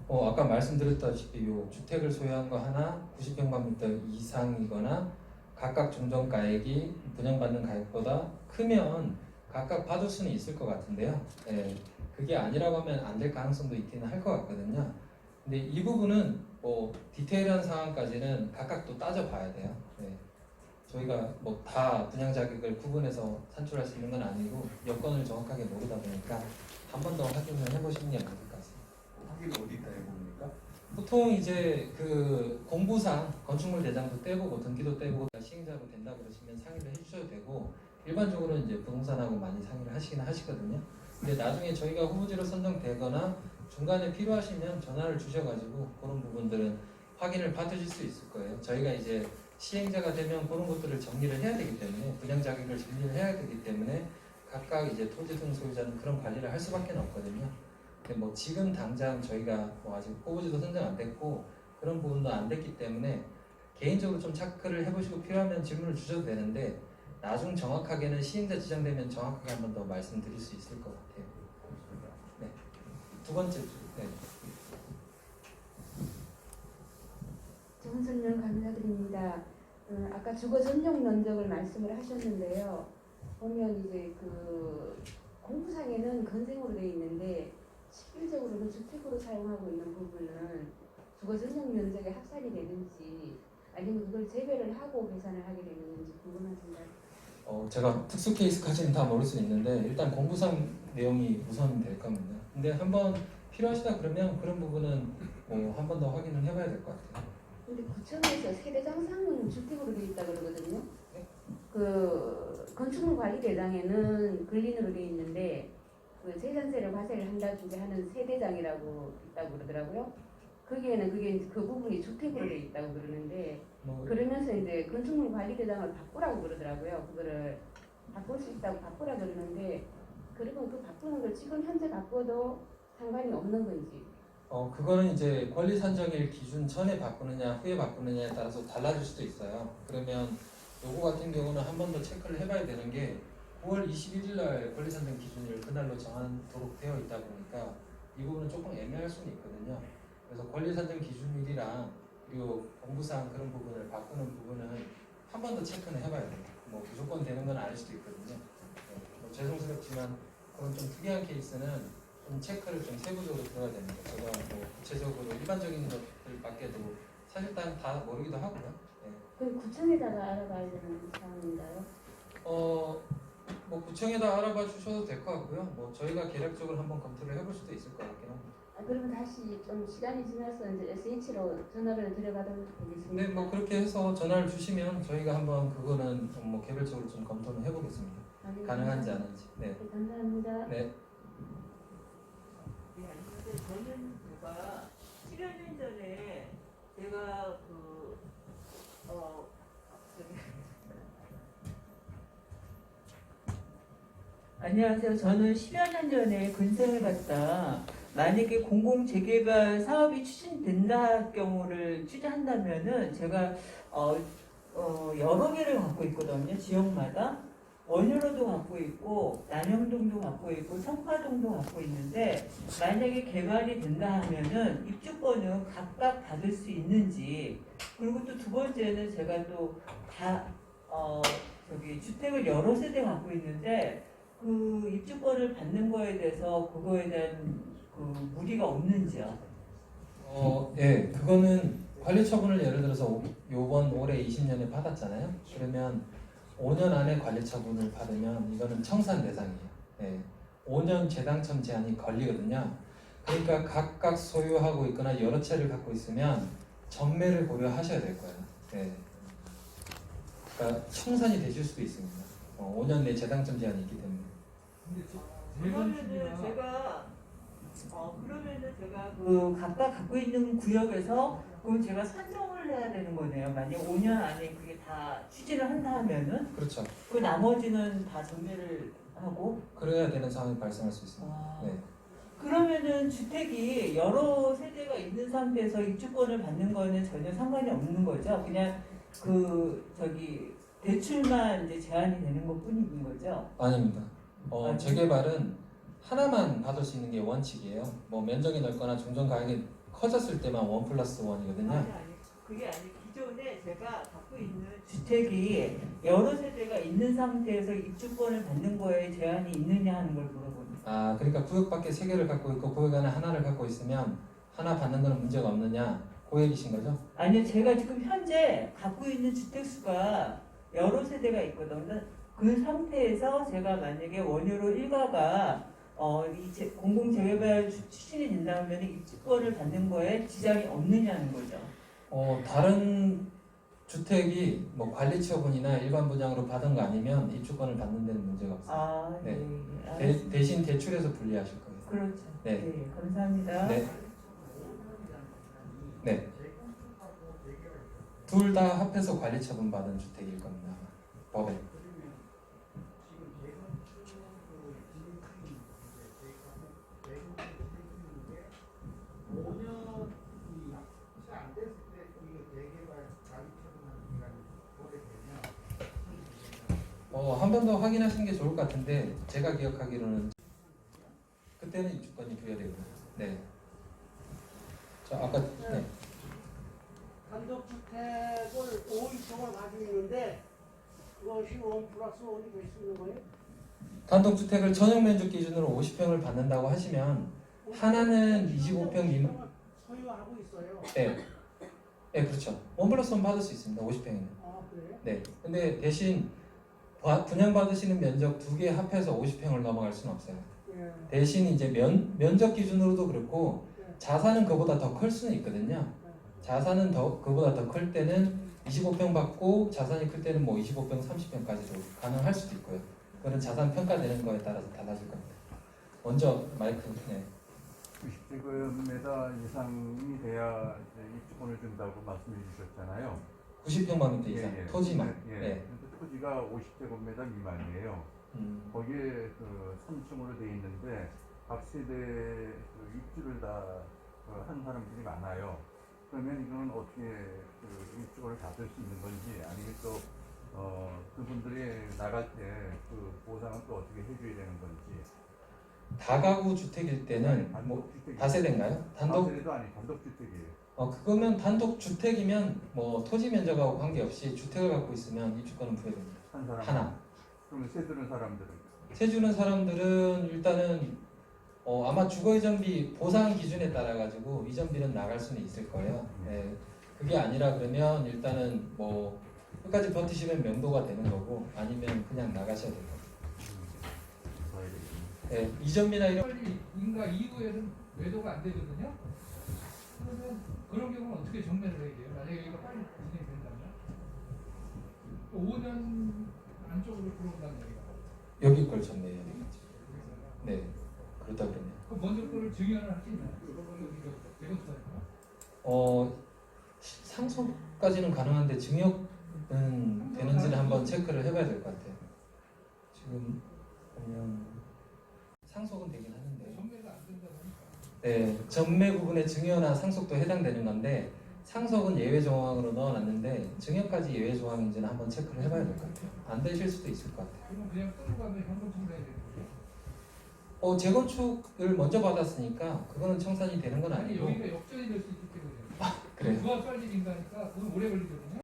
Speaker 1: 아까 말씀드렸다시피 요 주택을 소유한 거 하나 90평방미터 이상이거나 각각 종전가액이 분양받는 가액보다 크면 각각 받을 수는 있을 것 같은데요. 예, 그게 아니라고 하면 안 될 가능성도 있기는 할 것 같거든요. 근데 이 부분은 디테일한 상황까지는 각각 또 따져봐야 돼요. 예, 저희가 다 분양 자격을 구분해서 산출할 수 있는 건 아니고 여건을 정확하게 모르다 보니까 한 번 더 확인을 해보시는 게 맞을 것 같습니다.
Speaker 9: 확인 어디다 해봅니까?
Speaker 1: 보통 이제 그 공부상 건축물 대장도 떼보고 등기도 떼보고 시행자로 된다 그러시면 상의를 해주셔도 되고 일반적으로는 이제 부동산하고 많이 상의를 하시긴 하시거든요. 근데 나중에 저희가 후보지로 선정되거나 중간에 필요하시면 전화를 주셔가지고 그런 부분들은 확인을 받으실 수 있을 거예요. 저희가 이제 시행자가 되면 그런 것들을 정리를 해야 되기 때문에 분양 자격을 정리를 해야 되기 때문에 각각 이제 토지 등 소유자는 그런 관리를 할 수밖에 없거든요. 근데 지금 당장 저희가 아직 후보지도 선정 안 됐고 그런 부분도 안 됐기 때문에 개인적으로 좀 체크를 해보시고 필요하면 질문을 주셔도 되는데 나중 정확하게는 시행자 지정되면 정확하게 한 번 더 말씀드릴 수 있을 것 같아요. 네. 두 번째 네.
Speaker 10: 좋은 설명 감사드립니다. 아까 주거 전용 면적을 말씀을 하셨는데요. 보면 이제 그 공부상에는 건생으로 되어 있는데 실질적으로는 주택으로 사용하고 있는 부분은 주거 전용 면적에 합산이 되는지 아니면 그걸 재배를 하고 계산을 하게 되는지 궁금하십니다.
Speaker 1: 제가 특수 케이스까지는 다 모를 수 있는데 일단 공부상 내용이 우선 될 겁니다. 근데 한번 필요하시다 그러면 그런 부분은 한 번 더 확인을 해봐야 될 것 같아요.
Speaker 10: 근데 구청에서 세대장상은 주택으로 되어 있다 그러거든요. 그 건축물 관리 대장에는 근린으로 되어 있는데 그 재산세를 과세를 한다든지 하는 세대장이라고 있다고 그러더라고요. 거기에는 그 부분이 주택으로 되어 있다고 그러는데 그러면서 이제 건축물 관리 대장을 바꾸라고 그러더라고요. 그거를 바꿀 수 있다고 바꾸라 그러는데 그러면 그 바꾸는 걸 지금 현재 바꿔도 상관이 없는 건지
Speaker 1: 그거는 이제 권리 산정일 기준 전에 바꾸느냐 후에 바꾸느냐에 따라서 달라질 수도 있어요. 그러면 요거 같은 경우는 한 번 더 체크를 해봐야 되는 게 9월 21일 날 권리 산정 기준일 그날로 정하도록 되어 있다 보니까 이 부분은 조금 애매할 수는 있거든요. 그래서 권리 산정 기준일이랑 그리고 공부상 그런 부분을 바꾸는 부분은 한 번 더 체크는 해봐야 돼요. 뭐 무조건 되는 건 아닐 수도 있거든요. 뭐 죄송스럽지만 그런 좀 특이한 케이스는 좀 체크를 좀 세부적으로 들어야 됩니다. 제가 뭐 구체적으로 일반적인 것들밖에도 사실상 다 모르기도 하고요. 네.
Speaker 10: 그 구청에다가 알아봐야 되는 사항인가요?
Speaker 1: 뭐 구청에다 알아봐 주셔도 될 것 같고요. 뭐 저희가 계략적으로 한번 검토를 해볼 수도 있을 것 같긴 합니다.
Speaker 10: 그러면 다시 좀 시간이 지나서 이제 SH로 전화를 드려봐도 되겠습니까?
Speaker 1: 네, 뭐 그렇게 해서 전화를 주시면 저희가 한번 그거는 뭐 개별적으로 좀 검토는 해보겠습니다. 가능한지 안 한지. 네.
Speaker 10: 네, 감사합니다.
Speaker 1: 네.
Speaker 11: 네, 안녕하세요. 저는 제가 7여 년 전에 제가 안녕하세요. 저는 10여 년 전에 근생을 갔다 만약에 공공재개발 사업이 추진된다 경우를 취재한다면은 제가 여러 개를 갖고 있거든요. 지역마다 원효로도 갖고 있고 남영동도 갖고 있고 청파동도 갖고 있는데 만약에 개발이 된다 하면은 입주권은 각각 받을 수 있는지 그리고 또 두 번째는 제가 또 다 주택을 여러 세대 갖고 있는데 그 입주권을 받는 거에 대해서 그거에 대한 그 무리가 없는지요?
Speaker 1: 예, 그거는 관리 처분을 예를 들어서 요번 올해 20년에 받았잖아요. 그러면 5년 안에 관리 처분을 받으면 이거는 청산 대상이에요. 예, 5년 재당첨 제한이 걸리거든요. 그러니까 각각 소유하고 있거나 여러 채를 갖고 있으면 전매를 고려하셔야 될 거예요. 예. 그러니까 청산이 되실 수도 있습니다. 5년 내 재당첨 제한이 있기 때문에.
Speaker 11: 그러면은 제가 그 각각 갖고 있는 구역에서 그럼 제가 선정을 해야 되는 거네요. 만약 5년 안에 그게 다 추진을 한다 하면은
Speaker 1: 그렇죠.
Speaker 11: 그 나머지는 다 전매를 하고
Speaker 1: 그래야 되는 상황이 발생할 수 있습니다. 네.
Speaker 11: 그러면은 주택이 여러 세대가 있는 상태에서 입주권을 받는 거는 전혀 상관이 없는 거죠. 그냥 대출만 이제 제한이 되는 것 뿐인 거죠.
Speaker 1: 아닙니다. 재개발은 하나만 받을 수 있는 게 원칙이에요. 뭐 면적이 넓거나 종전 가격이 커졌을 때만 1+1이거든요.
Speaker 11: 아니 그게 아니 기존에 제가 갖고 있는 주택이 여러 세대가 있는 상태에서 입주권을 받는 거에 제한이 있느냐 하는 걸 물어보는.
Speaker 1: 그러니까 구역 밖에 3개를 갖고 있고 구역 안에 하나를 갖고 있으면 하나 받는 거는 문제가 없느냐 그 얘기신 거죠?
Speaker 11: 아니요, 제가 지금 현재 갖고 있는 주택 수가 여러 세대가 있거든요. 그 상태에서 제가 만약에 원효로 일가가 공공재개발 추진이 된다면 입주권을 받는 거에 지장이 없느냐는 거죠.
Speaker 1: 다른 주택이 뭐 관리 처분이나 일반 분양으로 받은 거 아니면 입주권을 받는 데는 문제가 없어요. 네. 대신 대출해서 분리하실 거예요.
Speaker 11: 그렇죠.
Speaker 1: 네.
Speaker 11: 네, 감사합니다.
Speaker 1: 네. 네. 둘 다 합해서 관리 처분 받은 주택일 겁니다. 법에. 한 번 더 확인하시는 게 좋을 것 같은데 제가 기억하기로는 그때는 입주권이 부여되거든요. 네. 자, 아까 네.
Speaker 12: 단독주택을 5인승을 가지고 있는데 그것이 1+1이 될 수 있는 거예요?
Speaker 1: 단독주택을 전용 면적 기준으로 50평을 받는다고 하시면 하나는 25평 미만
Speaker 12: 소유하고 있어요.
Speaker 1: 네. 네, 그렇죠. 1+1 받을 수 있습니다. 50평이면.
Speaker 12: 그래요?
Speaker 1: 네. 근데 대신 분양받으시는 면적 2개 합해서 50평을 넘어갈 수는 없어요.
Speaker 12: 예.
Speaker 1: 대신 이제 면적 기준으로도 그렇고 자산은 그보다 더 클 수는 있거든요. 자산은 그보다 더 클 때는 25평 받고 자산이 클 때는 뭐 25평, 30평까지도 가능할 수도 있고요. 그거는 자산 평가되는 거에 따라서 달라질 겁니다. 먼저 마이크. 네.
Speaker 13: 90제곱미터 이상이 돼야 입주권을 준다고 말씀해 주셨잖아요.
Speaker 1: 90평방미터 이상 토지만.
Speaker 13: 예.
Speaker 1: 네.
Speaker 13: 토지가 50제곱미터 미만이에요. 거기에 그 3층으로 돼 있는데 각 세대 입주를 다 한 사람들이 많아요. 그러면 이거는 어떻게 그 일주를 받을 수 있는 건지 아니면 또 그분들이 나갈 때 그 보상은 또 어떻게 해줘야 되는 건지.
Speaker 1: 다가구 주택일 때는 뭐 다세대인가요? 단독
Speaker 13: 다세대도 아니 단독 주택이에요.
Speaker 1: 그거면 단독 주택이면 뭐 토지 면적하고 관계없이 주택을 갖고 있으면 입주권은 부여됩니다.
Speaker 13: 한 사람
Speaker 1: 하나.
Speaker 13: 그러면 세 주는 사람들은
Speaker 1: 세 주는 사람들은 일단은 아마 주거 이전비 보상 기준에 따라 가지고 이전비는 나갈 수는 있을 거예요. 네. 그게 아니라 그러면 일단은 뭐 끝까지 버티시면 면도가 되는 거고 아니면 그냥 나가셔야 될 거예요. 네, 이전비나 이런
Speaker 14: 빨리 인가 이후에는 매도가 안 되거든요. 그러면 그런 경우는 어떻게 정매를 해야 돼요? 만약에 여기가 빨리 진행이 된다면 5년 안쪽으로 들어온다는 얘기가.
Speaker 1: 여기 걸 전매해야 되겠죠. 네, 그렇다 그러면.
Speaker 14: 그 먼저 거를 증여를 할 수 있나요? 대건투자니까.
Speaker 1: 상속까지는 가능한데 증여는 되는지는 한번 체크를 해봐야 될 것 같아요. 지금 보면 상속은 되긴 하는데.
Speaker 14: 전매가 안 된다고 하니까.
Speaker 1: 네, 전매 부분에 증여나 상속도 해당되는 건데 상속은 예외 조항으로 넣어놨는데 증여까지 예외 조항인지는 한번 체크를 해봐야 될 것 같아요. 안 되실 수도 있을 것 같아요.
Speaker 14: 그럼 그냥 끌고 가면 현금 청산이 되는 거죠?
Speaker 1: 재건축을 먼저 받았으니까 그거는 청산이 되는 건
Speaker 14: 아니
Speaker 1: 아니고.
Speaker 14: 여기가 역전이 될 수 있기 때문에.
Speaker 1: 그래요?
Speaker 14: 누가 빨리 인가니까 그건 오래 걸리거든요.